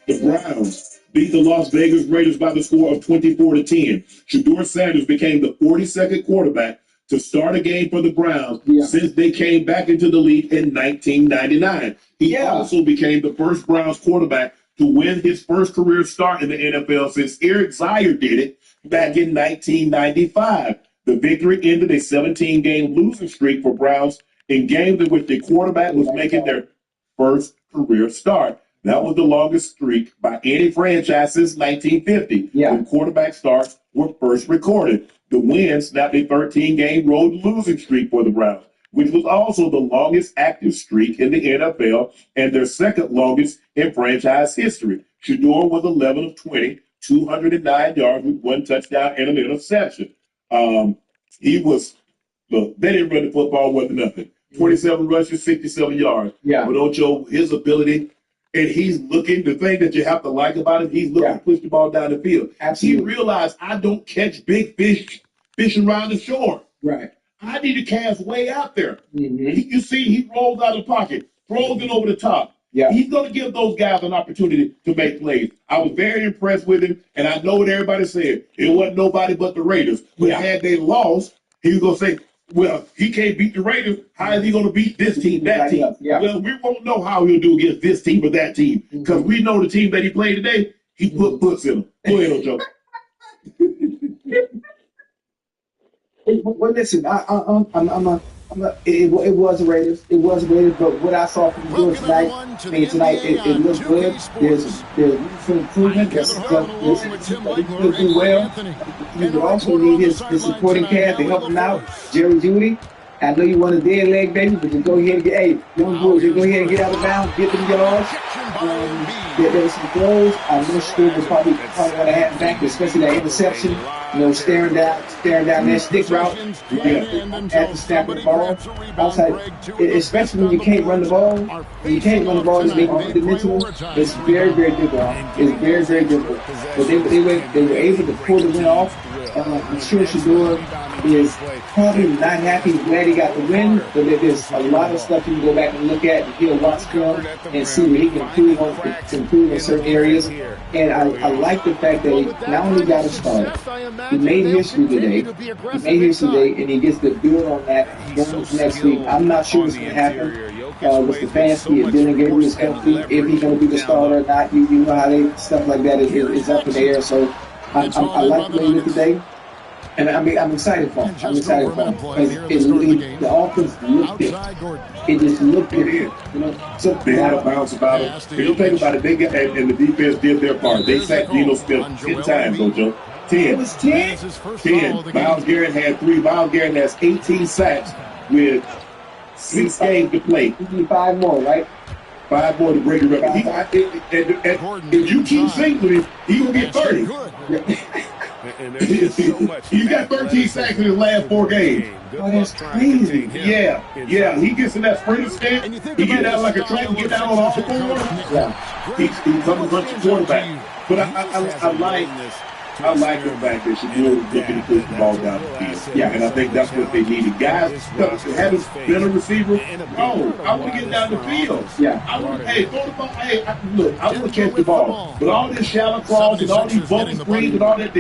The Browns beat the Las Vegas Raiders by the score of 24-10. Shedeur Sanders became the 42nd quarterback to start a game for the Browns since they came back into the league in 1999. He also became the first Browns quarterback to win his first career start in the NFL since Eric Zier did it back in 1995. The victory ended a 17-game losing streak for Browns in games in which the quarterback was making their first career start. That was the longest streak by any franchise since 1950, when quarterback starts were first recorded. The win snapped a 13-game road losing streak for the Browns. which was also the longest active streak in the NFL and their second longest in franchise history. Shedeur was 11 of 20, 209 yards with 1 touchdown and an interception. He was, look, they didn't run the football worth nothing. 27 rushes, 67 yards. Yeah. But Ocho, his ability, and he's looking, the thing that you have to like about him, he's looking to push the ball down the field. Absolutely. He realized I don't catch big fish around the shore. Right. I need to cast way out there. Mm-hmm. You see, he rolls out of the pocket, throws it over the top. Yeah. He's going to give those guys an opportunity to make plays. I was very impressed with him, and I know what everybody said. It wasn't nobody but the Raiders. But had they lost, he was going to say, well, he can't beat the Raiders. How is he going to beat this team, that team? Yeah. Well, we won't know how he'll do against this team or that team because we know the team that he played today, he put puts in them. Go ahead, Ojo. Well, listen, it was the Raiders. It was the Raiders, but what I saw from the Bills tonight, it looks good. There's room for improvement. There's stuff he'll do well. You would also need his supporting cast to help him out. Jerry Jeudy. I know you want a dead leg, baby, but just go ahead and get, young boys, just go ahead and get out of bounds, get them yards. There were some throws. I'm not sure we're probably going to have back, especially that interception. Staring down that stick route at the snap of the ball. Outside, especially when you can't run the ball. When you can't run the ball, it's one-dimensional. It's very, very difficult. It's very, very difficult. But they were able to pull the win off. I'm sure Shedeur is probably not happy. He's glad he got the win, but there's a lot of stuff you can go back and look at, and he'll watch film and see where he can improve in certain areas. And I like the fact that he not only got a start, he made history today. And he gets to build on that going into next week. I'm not sure what's going to happen with Stefanski and Dylan Gabriel is healthy, if he's going to be the starter or not. You know how stuff like that is up in the air. So I like the way he looked today. And I'm excited for him. Because the offense looked different. It just looked different. So they had a bounce about it. If you think about it, they got and the defense did their part. They sacked Geno Smith 10 times, Ojo. 10. It was 10? 10. Myles Garrett had 3. Myles Garrett has 18 sacks with 6 games to play. He need 5 more, right? 5 more to break the record. If you keep singing with him, he's going to get 30. He got 13 sacks in his last 4 games. Oh, that's crazy. Yeah. He gets in that sprinter stance. He get out like a track and get down on all 4. Yeah. He's coming to the quarterback. But I like the fact that Shedeur is looking to push the ball down the field. Yeah, and I think that's what they needed. Guys, having been a receiver, I want to get down the field. Yeah. I want to, throw the ball. I want to catch the ball. But all this shallow cross and all these bubble screens and all that,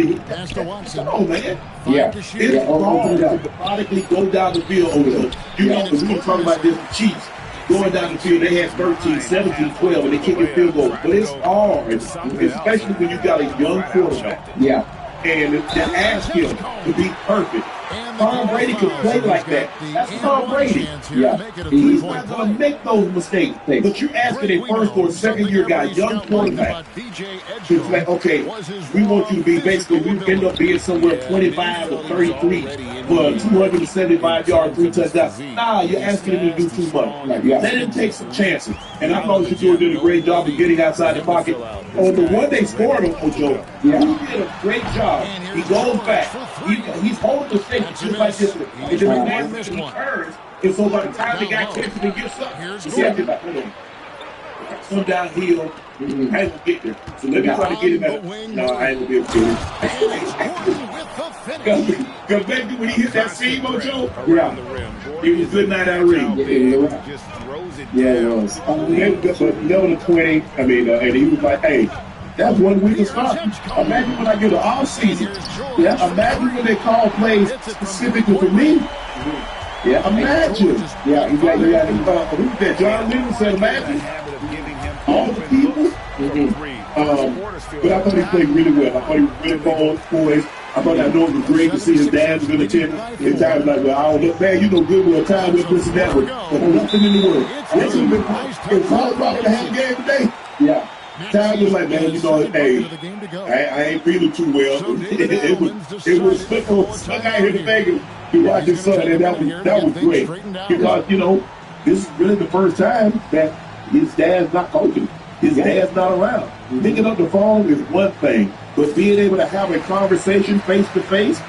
come on, man. Yeah. It's wrong to methodically go down the field over there. We were talking about this with Chiefs. Going down the field, they had 13, 17, 12, and they kick a field goal. But it's hard, especially when you got a young quarterback. Yeah. And to ask him to be perfect. Tom Brady could play like that. That's Tom Brady. Yeah. He's not going to make those mistakes. But you're asking a first or second year guy, young quarterback, to like, okay, we want you to be basically, we end up being somewhere 25 or 33 for 275 yards, 3 touchdowns. Nah, you're asking him to do too much. Let him take some chances. And I thought Shedeur did a great job of getting outside the pocket. On the one they scored on Ojo, he did a great job. He goes back. He's holding the safety just like this. And then the man turns. And so by the time the guy catches and gets up, he's like, hold on. Come downhill. I ain't going to get there. So let me try to get him at no, I ain't going to be able to get him. Because baby, when he hit that seam, Ojo, it was a good night out of ring. Yeah, it was. But 11 to 20, and he was like, hey, that's 1 week of start. Imagine when I get an off season. Yeah. Imagine when they call plays specifically for me. Yeah. Imagine. Yeah, who's that? John Lennon said, imagine all the people. But I thought he played really well. I thought he was really poised. I thought it was great to see his dad was in attendance. In times like, well, I don't know, man, you know good well, time with this and that, but nothing in the world. If Colorado to have a game today, Towns was like, man, you know, hey, I ain't feeling too well. it was snuck out here to Vegas to watch his son, and that was great because you know this is really the first time that his dad's not coaching. His dad's not around. Picking up the phone is one thing, but being able to have a conversation face to face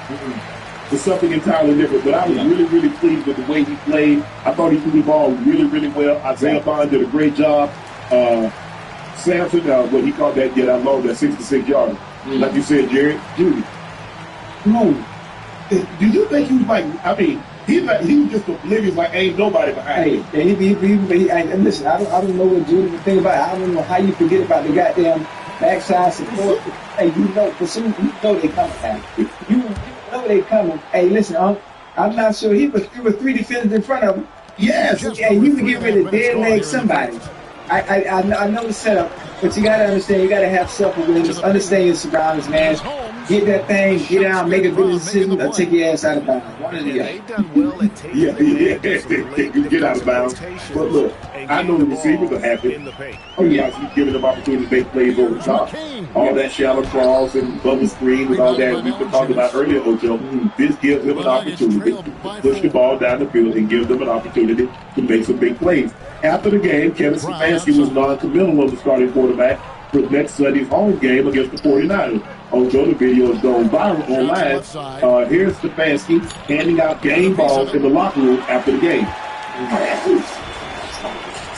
is something entirely different. But I was really pleased with the way he played. I thought he threw the ball really well. Isaiah Bond did a great job. Samson, what he called that, I love that 66 yarder. Like you said, Jared, Judy. No, do you think he was like? I mean, he was just oblivious, like ain't nobody behind him. And listen, I don't know what Judy would think about it. I don't know how you forget about the goddamn backside support. Hey, you know, for some, you know they coming, man. You know they coming. Hey, listen, I'm not sure there were 3 defenders in front of him. Yes, hey, you would get ready to dead leg somebody. I know the setup, but you gotta understand, you gotta have self-awareness, understand your surroundings, man. Get that thing, get out, make a good decision, or take your ass out of bounds. One or the other. You get out of bounds. But look, I know the receivers are happy. Oh yeah, he's giving them opportunity to make plays over the top. All that shallow cross and bubble screen and all that we've been talking about earlier, Ocho. This gives them an opportunity to push the ball down the field and give them an opportunity to make some big plays. After the game, Kevin Stefanski was non-committal on the starting quarterback for next Sunday's home game against the 49ers. Ojo, the video is going viral online. Here's Stefanski handing out game balls in the locker room after the game.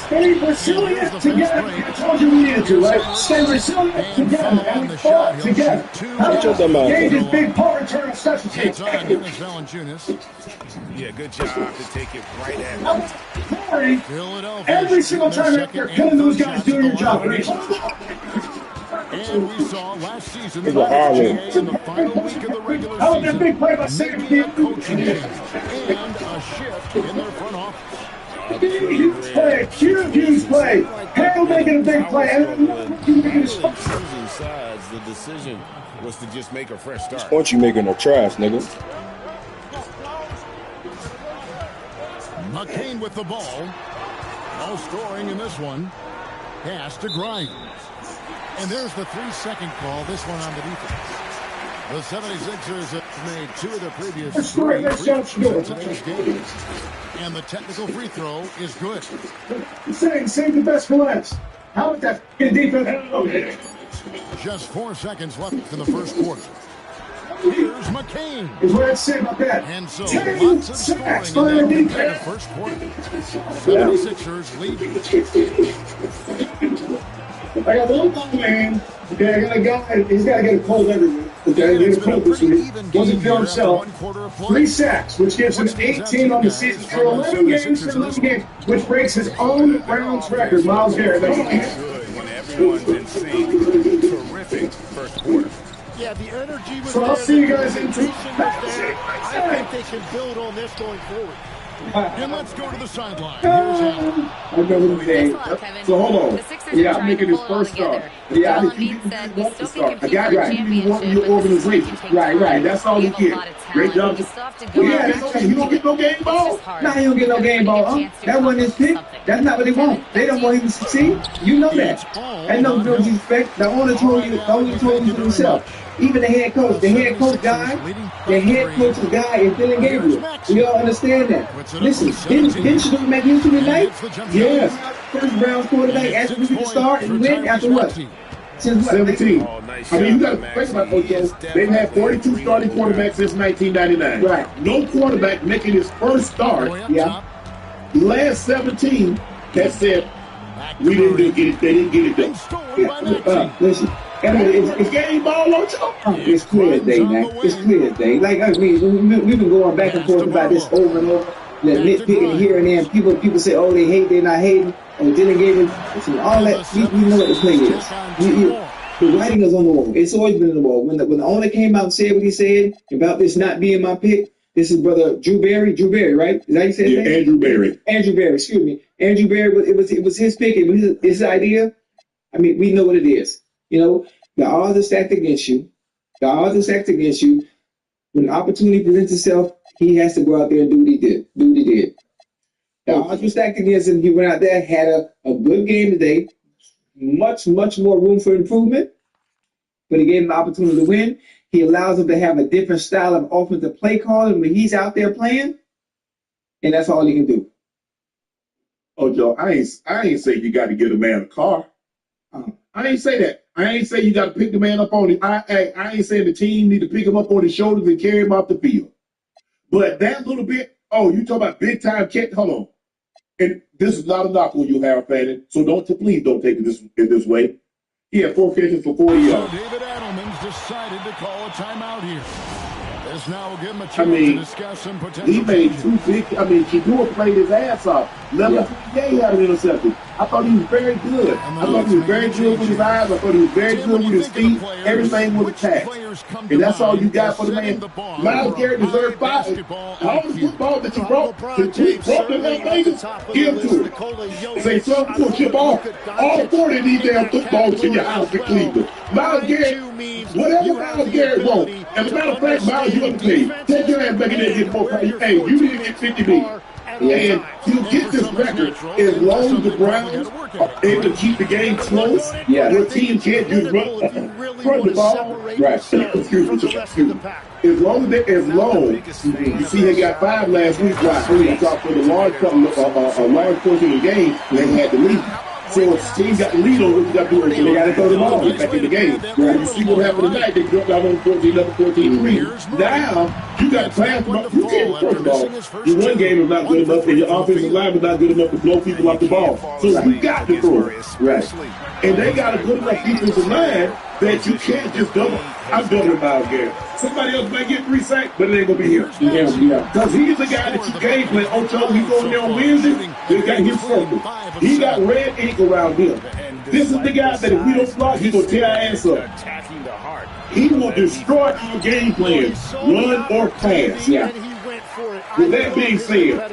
Stay resilient together. I told you we needed to, right? Stay resilient together, and we fought together. How about Gage's big punt return on special teams? Yeah, good job to take it right at him. Every single time they're killing those guys doing your job. And we saw last season It's a hard one. in the final week of the regular How about that season, big play by second coaching change and a shift in their front office. Huge play, huge play. Hale making a big play. Choosing sides, the decision was to just make a fresh start. What you making a trash, nigga? McCain with the ball. No scoring in this one. Pass to Grimes. And there's the 3-second call, this one on the defense. The 76ers have made 2 of the previous 3 in today's game. And the technical free throw is good. Save the best for last. How about that defense? Just 4 seconds left in the first quarter. Here's McCain. Is what I'd say about that. And so lots of scoring in the first quarter. 76ers lead. I got one thing, man. Okay, I got a guy. He's got to get a cold everywhere. Okay, get a cold this week. Wasn't for himself. 3 sacks, which gives him 18 on the season for 11 games. Which breaks his own rounds record. Miles Garrett. Good when everyone's in sync. Terrific first quarter. Yeah, the energy was so there. I'll see you guys in 2. I think they can build on this going forward. And let's go to the sideline. Here's Allen. I remember the day. So hold on. Yeah, making his first start. Yeah, I think he start. I got right. You want your organization. Right. That's all you get. Great job. Yeah, that's okay. You don't get no game ball. Nah, he don't get no game ball. That wasn't his pick. That's not what they want. They don't want him to succeed. You know that. Ain't no disrespect. The owner told you to himself. Even the head coach guy is Dylan Gabriel. We all understand that. Listen, didn't you make history tonight? Yes. First Browns quarterback asked me to start and win after what? Since what? 17. I mean, you got to think about Ocho. They've had 42 starting quarterbacks since 1999. Right. No quarterback making his first start. Yeah. Last 17 that said, we didn't get it. They didn't get it done. Listen. It's game ball, Ocho. It's clear as day, man. It's clear as day. Like, I mean, we've been going back and forth about this over and over. Nitpicking here and there. And people say, oh, they hate, they're not hating. Oh, Dylan Gabriel. Listen, all that, we know what the play is. The writing is on the wall. It's always been on the wall. When the owner came out and said what he said about this not being my pick, this is brother Drew Berry, right? Is that how you said it? Andrew Berry, excuse me. Andrew Berry, it was his pick. It was his idea. I mean, we know what it is. You know, the odds are stacked against you. When the opportunity presents itself, he has to go out there and do what he did. The odds were stacked against him. He went out there, had a good game today. much more room for improvement, but he gave him the opportunity to win. He allows him to have a different style of offensive play calling when he's out there playing, and that's all he can do. Oh, Joe, I ain't say you got to get a man a car. I ain't say that. I ain't say you got to pick the man up on it. I ain't saying the team need to pick him up on his shoulders and carry him off the field. But that little bit, you talking about big time catch? Hold on. And this is not a knock on you, Harold Fanning. So please don't take it this way. He had 4 catches for 40 yards. David Adelman's decided to call a timeout here. This now will give him a chance to discuss some potential. He made 2 big. Shador played his ass off. He had an interception. I thought he was very good. I thought he was very good with his eyes. I thought he was very good with his feet. Everything was attached. And that's all you got for the man. Myles Garrett deserved 5. All the football that you brought to Las Vegas, give him to him. Say, son, pull chip off all 40 of these damn footballs to your house in Cleveland. Myles Garrett, whatever Myles Garrett wants. As a matter of fact, Myles, you underpaid. Take your ass back in there and get more pay. Hey, you need to get 50 million. And you get this record as long as the Browns are able to keep the game close. Your team can't just run the ball. Right. Excuse me. As long you see they got 5 last week. Right. For the large portion of the game, they had the lead. So if the team got the lead over, they got to throw the ball back in the game. Right. You see what happened tonight? They dropped out on 14-3. Now, you got to pass. You can't, first of all, your run game is not good enough, and your offensive line is not good enough to blow people off the ball. So you got to throw it. Right. And they got a good enough defensive line that you can't just double. I'm doubling Myles Garrett. Somebody else might get 3 sacks, but it ain't going to be here. Because he's the guy that you game plan. Ocho, he going there on Wednesday, they got his circle. He got red ink around him. This is the guy that if we don't block, he's going to tear our ass up. He will destroy our game plan, run or pass. With that being said,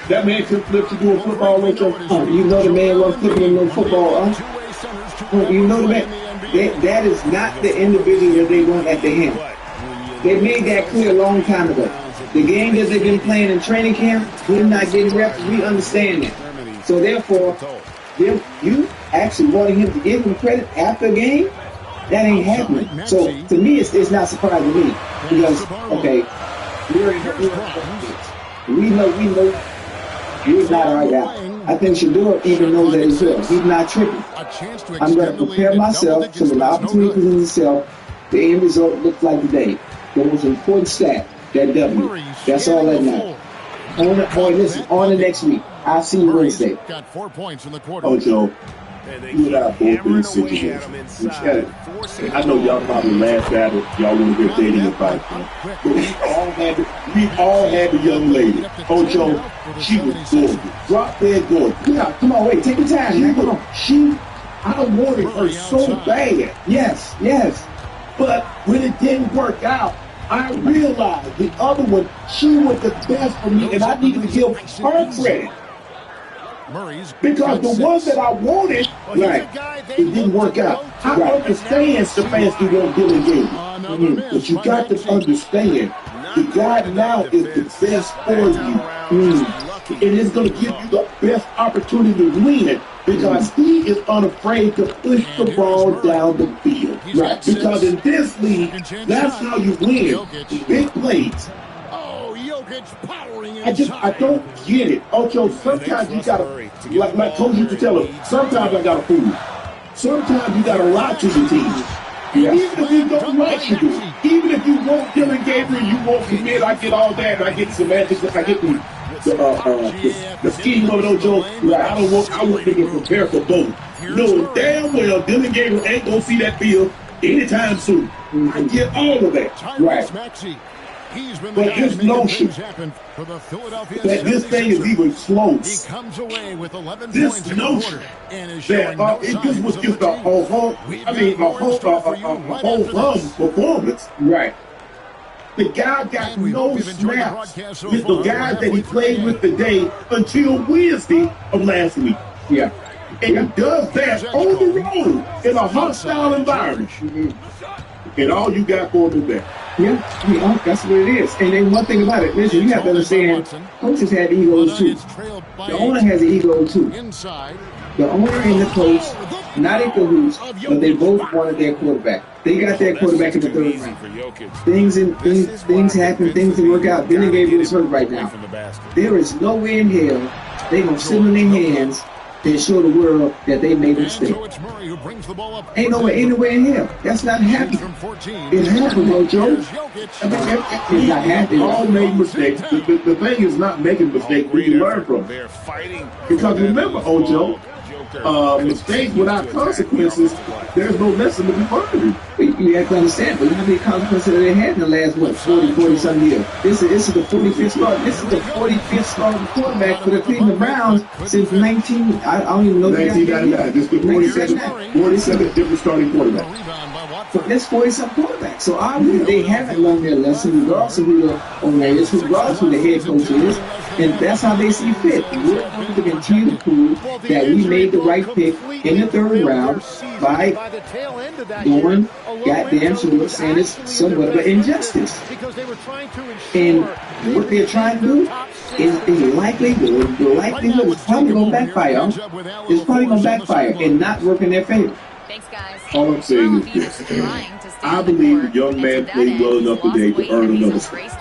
that man could flip to do a football, Ocho. You know the man was flipping no football, huh? You know the man. That is not the individual that they want at the hand. They made that clear a long time ago. The game that they've been playing in training camp, we're not getting reps, we understand that. So therefore, you actually wanting him to give him credit after a game? That ain't happening. So to me, it's not surprising to me. Because, okay, we know he's not our guy. I think Shador even knows that as well. He's not tripping. I'm going to prepare myself so when the opportunity presents itself, the end result looks like today. The most important stat, that W. That's all that matters. On the next week. I'll see you Wednesday. Got 4 points in the quarter. Oh, Joe, you and I both in this situation. I know y'all probably laughed at it. Y'all want to get dating about it. But we all had the young lady. Oh, Joe, she was gorgeous. Drop dead gorgeous. Yeah, come on, wait, take your time, man. Come on. I wanted her so bad. Yes. But when it didn't work out, I realized the other one, she was the best for me, and I needed to give her credit. Because the one that I wanted, it didn't work out. I understand Stefanski won't deal in game. But you got to understand, the guy now is the best for you. And it's going to give you the best opportunity to win because he is unafraid to push the ball down the field. Right. Because in this league, that's how you win. Big plays. I don't get it. Ocho, sometimes you gotta, like Coach used to tell him, sometimes I gotta fool. Sometimes you gotta lie to the team. Even if you don't like you do, even if you want Dylan Gabriel, you won't commit, I get all that, I get semantics, I get the scheme of it, Ocho. I want them to prepare for both. Knowing damn well Dylan Gabriel ain't gonna see that field anytime soon. I get all of that. Right. But this notion that this thing is even close, this notion that it just was just a whole performance. Right. The guy got no snaps with the guys that he played with today until Wednesday of last week. Yeah. And he does that on the road in a hostile environment. And all you got for him is that. Yeah, that's what it is. And then one thing about it, listen, you have to understand, coaches have egos too. The owner has an ego too. The owner and the coach, not in cahoots, but they both wanted their quarterback. They got their quarterback in the third round. Things happen, things didn't work out. Dylan Gabriel is hurt right now. There is no way in hell they're going to sit on their hands and show the world that they made a mistake. Ain't no way in hell. That's not happening. It happened, though, Joe. It's not happening. We all made mistakes. The thing is not making mistakes. We can learn from it. Because remember, Ojo, mistakes without consequences, there's no lesson to be learned. You have to understand, but you know how many consequences they had in the last, 40-some years? This is the 45th start. This is the 45th starting quarterback for the Cleveland Browns since I don't even know. 1999. This is the 47th different starting quarterback. But that's 40-some quarterbacks. So obviously they haven't learned their lesson, regardless of who the owner is, regardless of who the head coach is, and that's how they see fit. And we're going to continue to prove that we made the right pick in the third round by going goddamn Shedeur Sanders somewhat of an injustice. And what they're trying to do is the likelihood is probably going to backfire. It's probably going to backfire and not work in their favor. All I'm saying is this. I believe the young man played well enough today to earn another spot.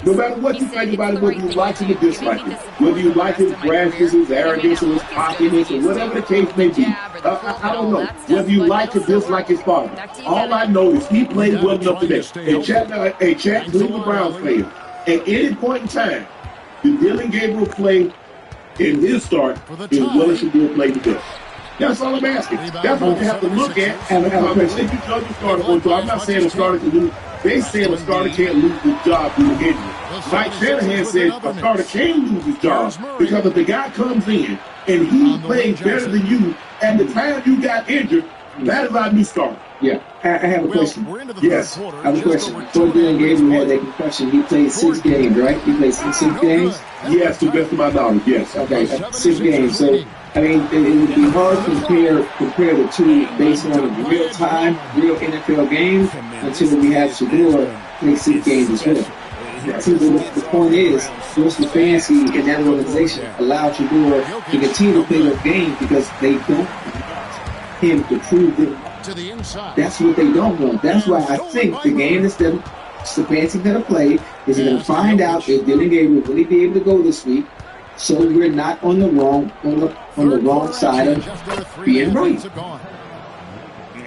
No matter what you think about it, whether you like it or dislike it, whether you like his brashness, his arrogance, or his cockiness, or whatever the case may be, I don't know. Whether you like or dislike his father. All I know is he played well enough today. And Chat, Cleveland Browns fan, at any point in time, the Dylan Gabriel play in his start is well as Shedeur played today. That's all I'm asking. That's what you have to look at. And if you judge the starter, I'm not saying a starter can lose. They say a starter can't lose his job due to injury. Mike Shanahan said a starter can lose his job because if the guy comes in and he plays better than you at the time you got injured, that is our new starter. Yeah, I have a question. Yes. I have a question. Before Dylan Gabriel had that concussion, he played 6 games, right? He played 6 games? Yes, to the best of my knowledge, yes. Okay, 6 games. So, I mean, it would be hard to compare the two based on real time, real NFL games until we have Shedeur play 6 games as well. See, the point is, Bruce Stefanski and that organization allow Shedeur to continue to play those games because they don't want him to prove them. That's what they don't want. That's why I think the game that Stefanski going to play is going to find out if Dylan Gabriel will really be able to go this week, so we're not on the wrong side of being right.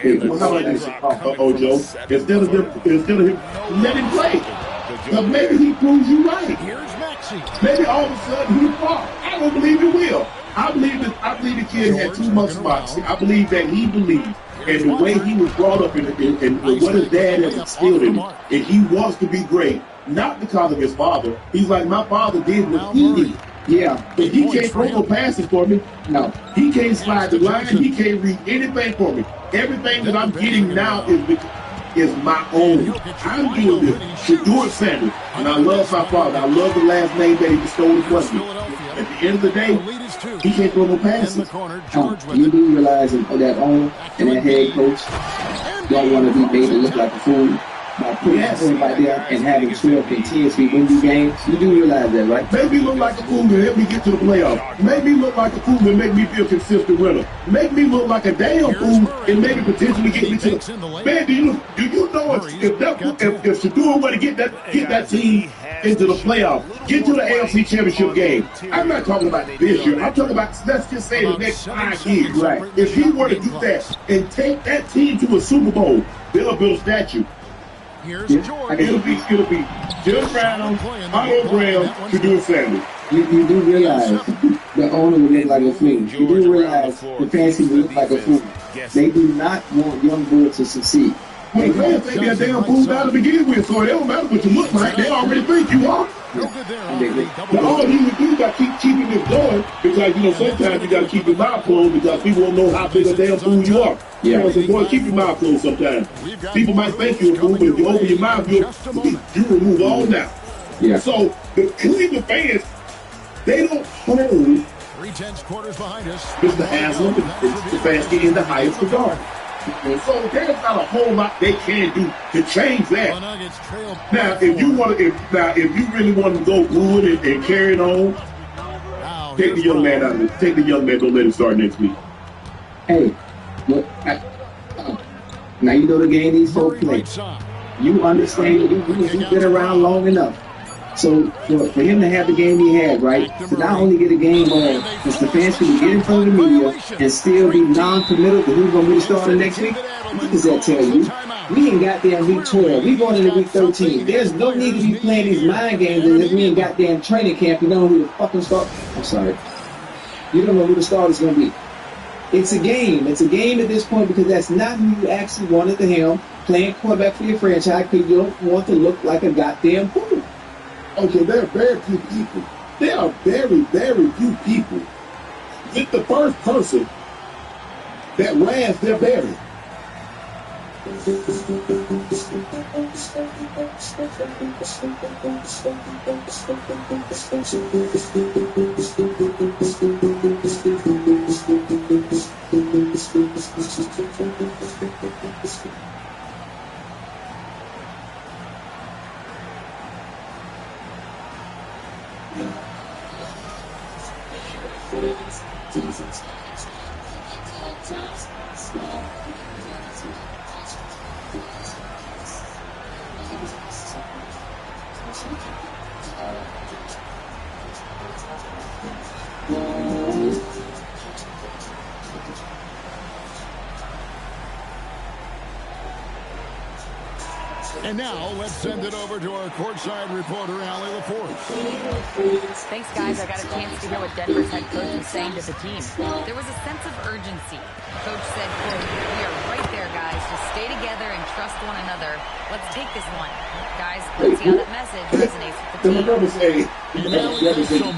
Well, how about this, Ojo? Instead of him, let him play. Because maybe he proves you right. Maybe all of a sudden he falls. I don't believe he will. I believe the kid had too much moxie. I believe that he believed. And the way he was brought up and what his dad has instilled in him, and he wants to be great, not because of his father. He's like, my father did what he did. Yeah. But he can't throw no passes for me. No. He can't slide the line. He can't read anything for me. Everything that I'm getting now is my own. I'm doing this. Shedeur Sanders. And I love my father. I love the last name that he bestowed upon me. At the end of the day, he can't throw no passes. You do realize that owner and that head coach don't want to be made to look like a fool by putting everybody there and having 12 continuously win these games. You do realize that, right? Make me look like a fool to help me get to the playoffs. Make me look like a fool and make me feel consistent winner. Make me look like a damn fool and maybe potentially get me to the... Man, do you know if Shedeur were to get that team into the playoffs, get to the AFC Championship game, I'm not talking about this year. I'm talking about, let's just say the next 5 years. Right. If he were to do that and take that team to a Super Bowl, they'll build a statue. It'll be Jim Brown, Otto Graham, Shedeur Sanders. You do realize the owner will look like a fool. You do realize the fancy will look like a fool. They do not want young boys to succeed. Well, the fans think they're damn fools out to begin with, so it don't matter what you look like. They already think you are. But all you would do is keeping this going because, sometimes you got to keep your mouth closed because people won't know how big a damn fool you are. Yeah. So, boy, keep your mouth closed sometimes. People might think you're a fool, but if you open your mouth, you remove all doubt. Yeah. So, the Cleveland fans, they don't hold Mr. Haslam and Stefanski in the highest regard. And so there's not a whole lot they can do to change that. Now, if you really want to go good and carry it on, Take the young man out of it. Take the young man. Don't let him start next week. Hey, look, now you know the game these folks play. You understand, you've been around long enough. So for him to have the game he had, right, to not only get a game on, but Stefanski to get in front of the media and still be non-committal to who's going to be the starter next week, what does that tell you? We ain't goddamn week 12. We going into week 13. There's no need to be playing these mind games if we ain't goddamn training camp. You know who the fucking start. I'm sorry. You don't know who the starter's going to be. It's a game. It's a game at this point because that's not who you actually want at the helm, playing quarterback for your franchise because you don't want to look like a goddamn fool. Okay, there are very few people. There are very, very few people with the first person that ran their berry. And now, let's send it over to our courtside reporter, Allie LaForce. Thanks, guys. I got a chance to hear what Denver's head coach was saying to the team. There was a sense of urgency. Coach said, quote, "We are right there, guys. Just stay together and trust one another. Let's take this one. Guys, let's see how that message resonates with the team."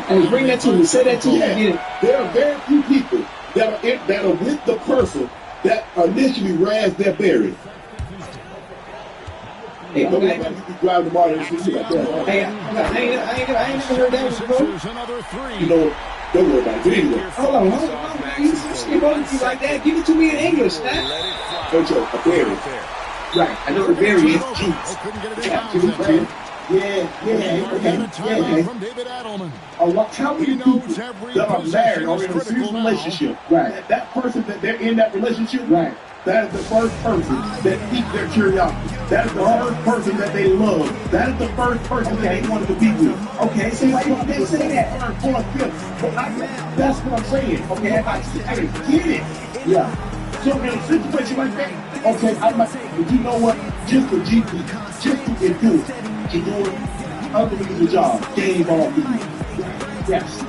Hey, bring that to me. Say that to me again. There are very few people that are with the person that initially ran their berry. Hey, I ain't never heard that before. You know, don't worry about it. But anyway. Hold on. You skip over me like that. Give it to me in English, man. Coach, a berry. Right, I know the berry is juice. Yeah. From David Adelman. How many people that are married or in a serious relationship, right? That person that they're in that relationship, right? That is the first person that piqued their curiosity. That is the first person that they love. That is the first person that they wanted to be with. Okay, so why you didn't say that? That's what I'm saying. Okay, I get it. Yeah. So in a situation like that, okay, I'm like, but you know what? Just to endure it, to do it, unbelievable job, game all people. Yes.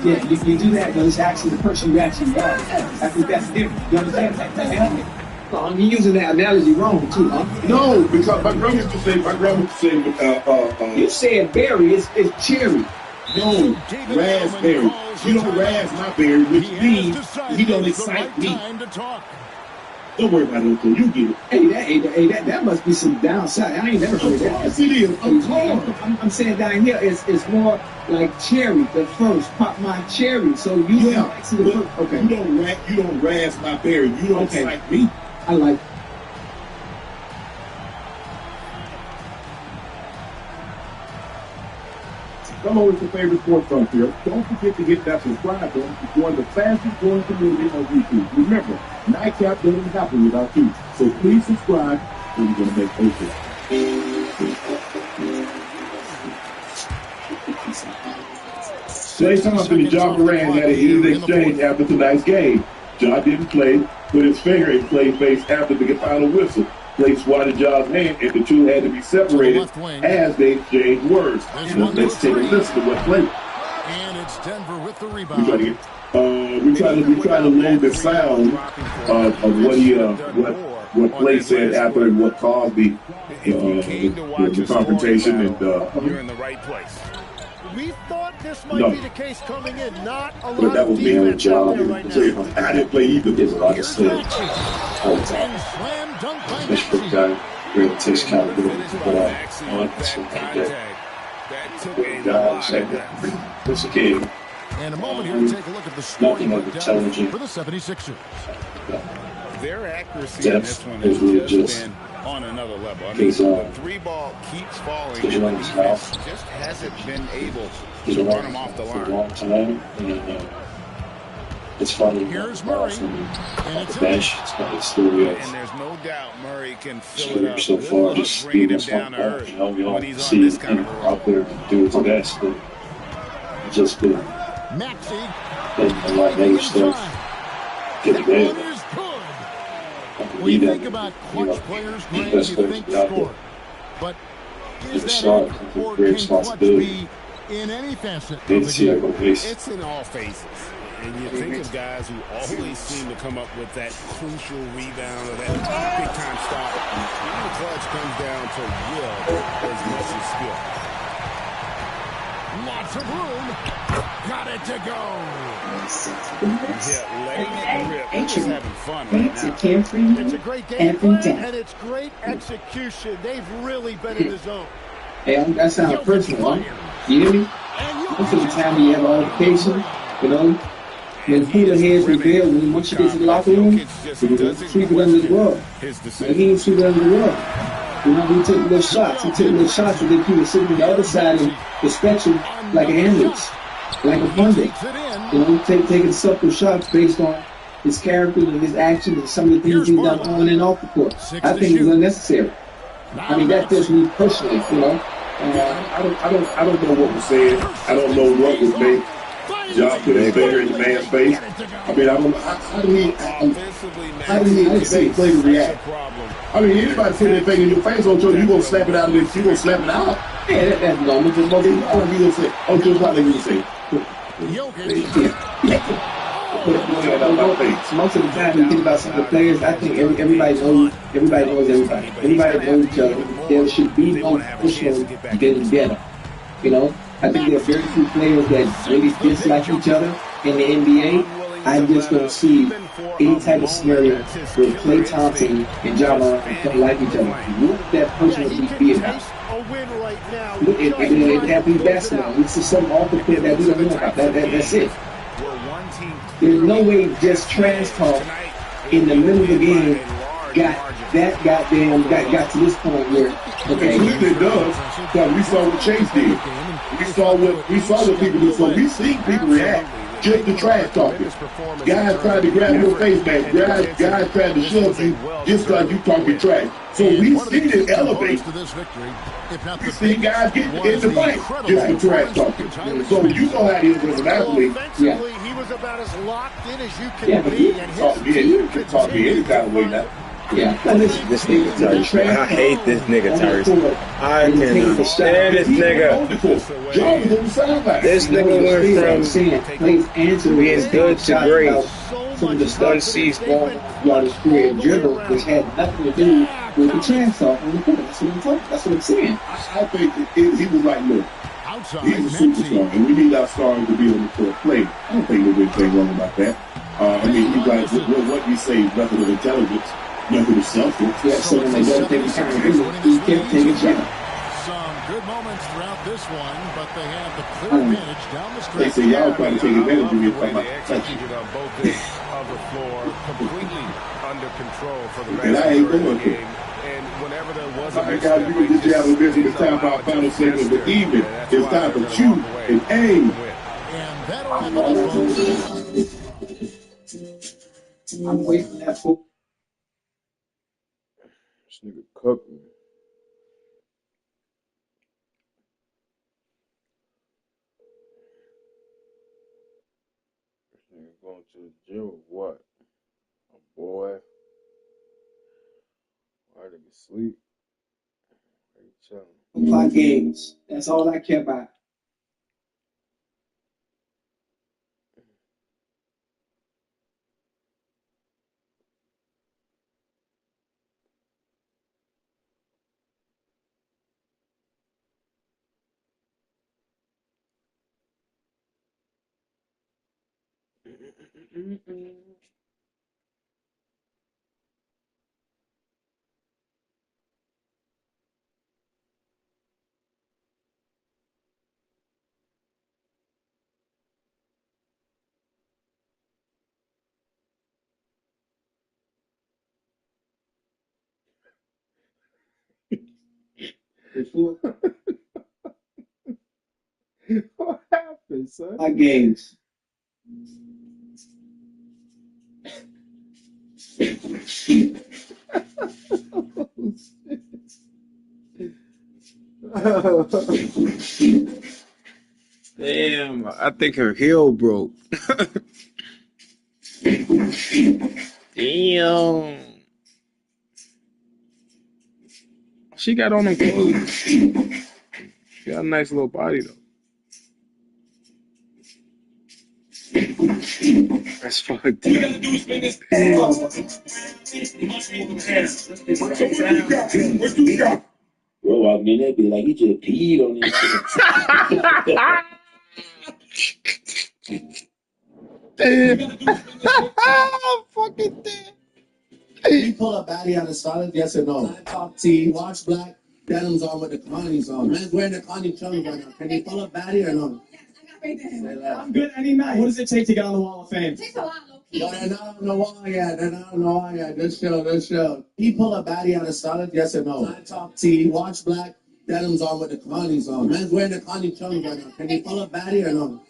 Yeah, you do that, but it's actually the person you actually are. I think that's different. You understand? No, I'm using that analogy wrong too, huh? No, because my grandma used to say, you said berry, it's cherry. No, raspberry. You don't razz my berry, which means you don't excite me. Don't worry about it, you get it. Hey, that must be some downside. I ain't never heard that. Yes, it is. I'm saying down here, it's more like cherry. The first pop my cherry. So you actually the first. Okay. You don't razz my berry. You don't excite me. I like. Come over to your favorite sports frontier. Don't forget to hit that subscribe button to join the fastest growing community on YouTube. Remember, Nightcap doesn't happen without you. So please subscribe or you're going to make Facebook. Klay Thompson and John Moran had a heated exchange after tonight's game. John didn't play, put his finger in Klay's face after the final whistle. Klay swatted John's hand, and the two had to be separated as they exchanged words. Let's take a listen to what Klay. And it's Denver with the rebound. We try to load the sound of what Klay said after and what caused the confrontation. And you're in the right place. We thought this might be the case coming in. Not a But lot that of was me on the defense out job. there right now. I didn't play either. There's a lot of stuff all the time. Slam dunk by Especially for a guy who really takes accountability for what I want to guys, it's a game. And a moment here to take a look at the scoring Nothing like intelligent. for the 76ers. Their accuracy in Depth this one is really has just just been on on another level. I mean, Because the three ball keeps falling, and the defense just hasn't been able to run them off the line. For a long time, and it's funny. Here's Murray, and it's the bench. It's kind of the story of. And there's no doubt Murray can fill it up. So far, just bringing him down to earth. You know, we don't see him out there do his best, but just been a lot of other stuff. Get there. When you think about clutch players, Greg, you think score. But is that or can clutch be in any facet of the game? It's in all phases. And you think of guys who always seem to come up with that crucial rebound or that big-time stop. Even the clutch comes down to will as much as skill. Lots of room. Got it to go. Yeah, letting it rip. They're just having fun right now. It's a great game plan, and it's great execution. They've really been in the zone. Hey, that sounds personal, huh? You hear me? Most of the time you have altercation, you know, when cooler heads reveal, when once you get to the locker room, you sweep it under the rug. Like he ain't sweep it under the rug. You know, he took little shots. He took little shots, and then he was sitting on the other side of the spectrum like an ambulance, like a pundit. You know, taking subtle shots based on his character and his actions and some of the things he's done on and off the court. I think it was unnecessary. I mean, that's just me personally, you know. I don't know what was said. I don't know what was made. Job put his finger in the man's face. I mean, I don't know. How do he expect play to react? I mean, anybody put their finger in your face, you gonna slap it out of it. You gonna slap it out? Yeah, that's normal. Just most of the time, you gonna say, just what they gonna say. Most of the time, you think about some of the players. I think everybody knows everybody. Everybody knows each other. There should be no personal getting better. You know, I think there are very few players that really dislike each other in the NBA. I just don't see any type of scenario where Klay Thompson and Ja Morant don't like each other. What would that person be about? It have to be basketball. It's just something off the court that we don't know about. That's it. There's no way just trash talk in the middle of the game got to this point where okay, it does, because we saw what Chase did. We saw what people do. So we see people react just to trash talking. Guys trying to grab your face, man. Guys trying to shove you just because you talking trash. So we see it elevate. We see guys get in the fight just for trash talking. So you know how it is as an athlete. Yeah. He was about as locked in as you can be. You can talk to me any kind of way now. Yeah, this nigga Tyrese. I hate this nigga Tyrese. I cannot stand this nigga. This nigga went from being good to great. Some of the stuff sees ball throughout his career dribble, which had nothing to do with the chance talk on the court. That's what I'm saying. I think he was like, look, he's a superstar, and we need our stars to be on the court playing. I don't think there's anything wrong about that. I mean, he's like, what do you say? Nothing of intelligence. Nothing of selfless. Yeah, so when they don't think he's trying to do it, he can't take a shot. Some good moments throughout this one, but they have the clear advantage down the stretch. They say y'all trying to take advantage of me. Executed on both ends of the floor, completely under control for the and I ain't going the to. game. And whenever there was a guys, you can just have a visit. It's time for our final segment of the evening. It's time for Chew and Aim. And that'll have it, folks. I'm waiting for that football. This nigga cooking. This nigga going to the gym or what? A boy. Why nigga sleep? Why you chilling? Play games. That's all I care about. What happened, son? My games. Damn, I think her heel broke. Damn. She got on them clothes. She got a nice little body, though. That's fucked up. Bro, I mean, that'd be like he just peed on this I'm fucking dead. Can you pull a baddie out of solid? Yes or no? Top T, watch black, denims on with the Connie's on. Man's wearing the Connie chunks right now. Can you pull a baddie or no? I'm good any night. What does it take to get on the Wall of Fame? It takes a lot, low-key. Yo, they're not on the wall yet. They're not on the wall yet. Just chill, just chill. Can you pull a baddie out of solid? Yes or no? Top T, watch black, denims on with the Connie's on. Man's wearing the Connie chunks right now. Can you pull a baddie or no?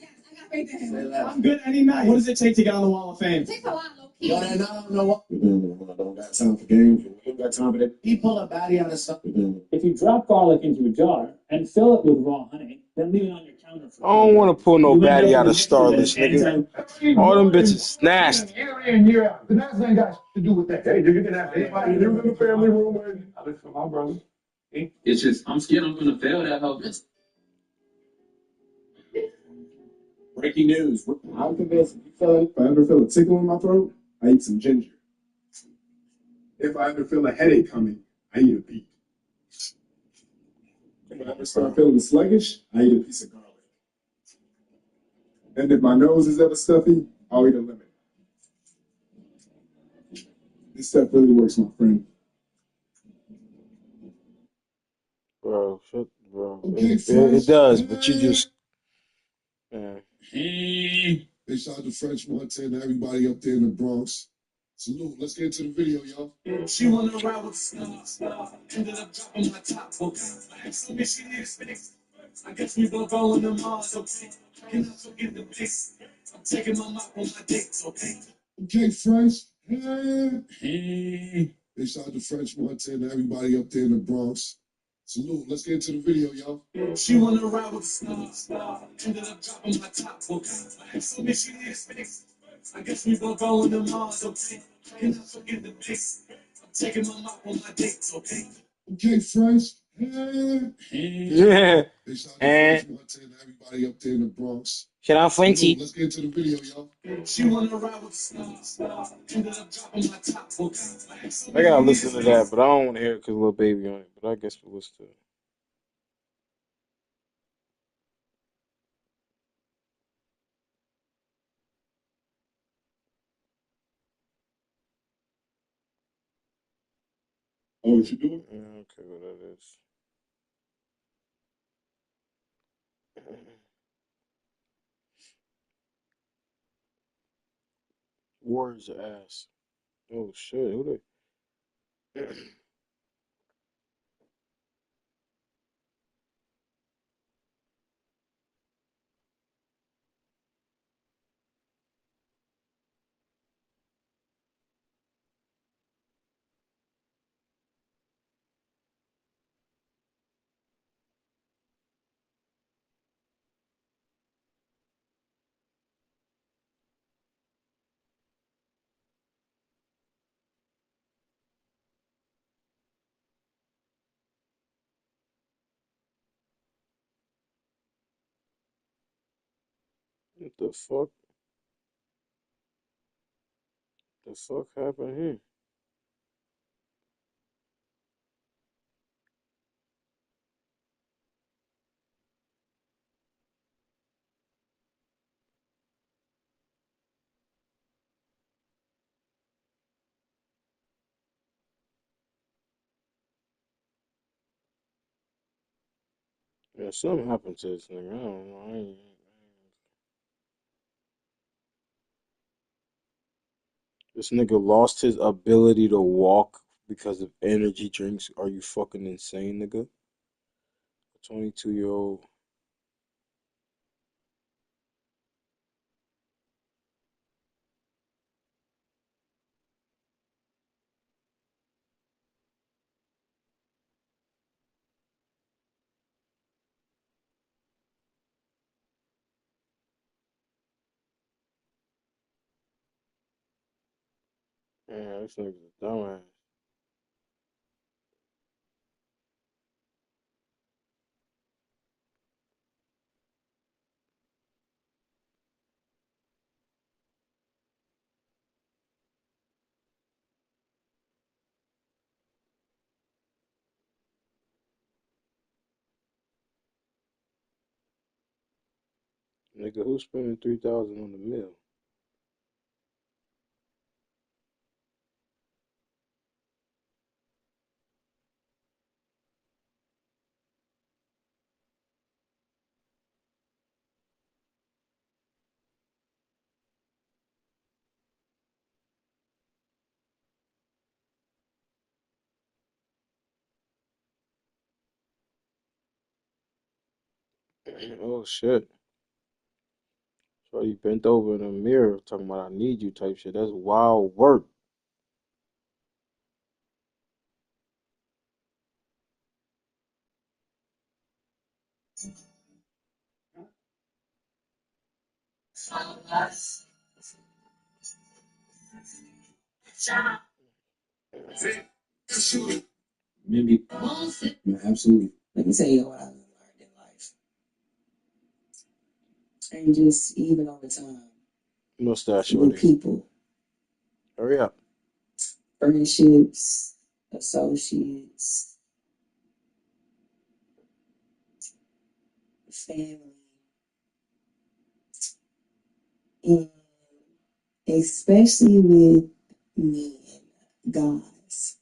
I'm good any night. What does it take to get on the Wall of Fame? It takes a lot, low-key. Yo, they're not on the wall. Don't got time for games. Don't got time for that. Can you pull a baddie out of solid? If you drop garlic into a jar and fill it with raw honey, then leave it on your counter for I don't want to pull no baddie out of Starless, nigga. All them bitches nasty. Year in, year out. The Nats ain't got to do with that. Hey, you can have anybody who lives in the family room. I live for my brother. It's just, I'm scared I'm going to fail that whole business. Breaking news. I'm convinced if I ever feel a tickle in my throat, I eat some ginger. If I ever feel a headache coming, I eat a beet. If I ever start feeling sluggish, I eat a piece of garlic. And if my nose is ever stuffy, I'll eat a lemon. This stuff really works, my friend. Bro, it does, but you just... They shot the French Montana, everybody up there in the Bronx. Salute. Let's get into the video, y'all. She wanna ride with stars. Ended up dropping my top. So me she needs space. I guess we both going to Mars, okay? Can I forget the base? I'm taking my mop on my dates, okay? Okay, French. They shot the French Montana, everybody up there in the Bronx. Salute. Let's get into the video, y'all. She wanna ride with stars. Ended up dropping my top. So me she needs space. I guess we both going to Mars, okay? Can I forget the base? I'm taking my mop on my dates, okay? Okay, French. Yeah. They shot the French Montana, everybody up there in the Bronx. Shout out Frenchie. Let's get into the video, y'all. She wanna ride with stars. Ended up dropping my top. I gotta listen to that, but I don't want to hear it because Lil Baby on it. But I guess we'll listen to it. Oh, what you doing? Yeah, okay, what that is. Warriors ass. Oh shit, who they? What the fuck? The fuck happened here? Yeah, something happened to this nigga. I don't know. This nigga lost his ability to walk because of energy drinks. Are you fucking insane, nigga? 22-year-old. Yeah, this nigga's a dumbass. Nigga, who's spending 3,000 on the meal? Oh shit. So he bent over in the mirror talking about I need you type shit. That's wild work. Maybe. Yeah, absolutely. Let me tell you what I learned in life. And just even over time. Mustache With shorty. people. Hurry up. Friendships, associates, family, and especially with men, guys.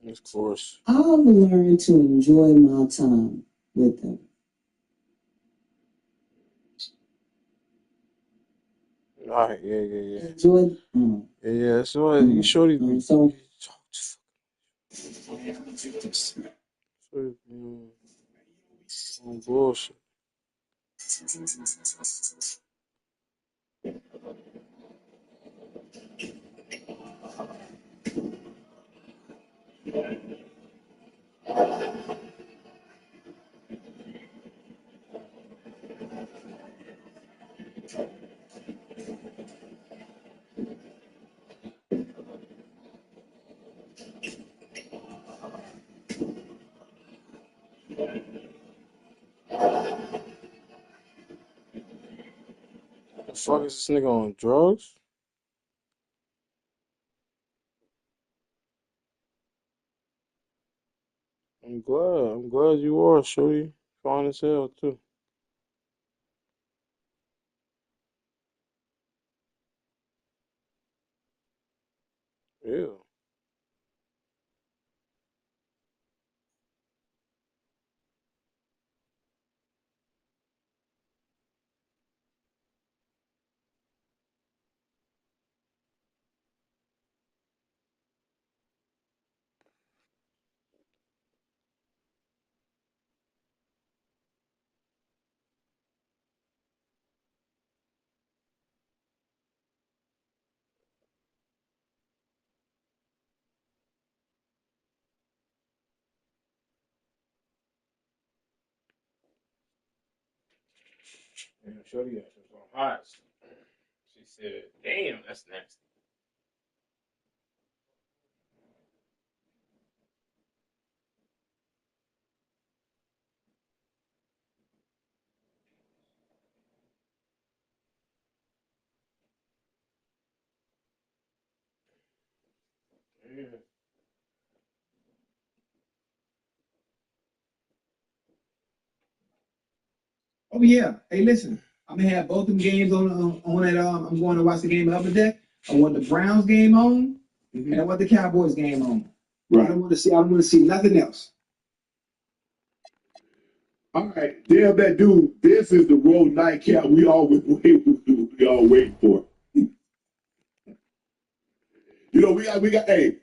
Of course. I've learned to enjoy my time with them. All right, yeah. Enjoy. Yeah. So you shorty. So. Bullshit. The fuck is this nigga on drugs? I'm glad you are, shorty. Fine as hell too. Ew. Damn, shorty ass was on hot. She said, "Damn, that's nasty." Yeah. Oh yeah. Hey, listen. I'm gonna have both them games on that. I'm going to watch the game up deck. I want the Browns game on, and I want the Cowboys game on. Right. I don't want to see nothing else. All right, damn that dude. This is the road nightcap we all wait for. You know, we got. Hey,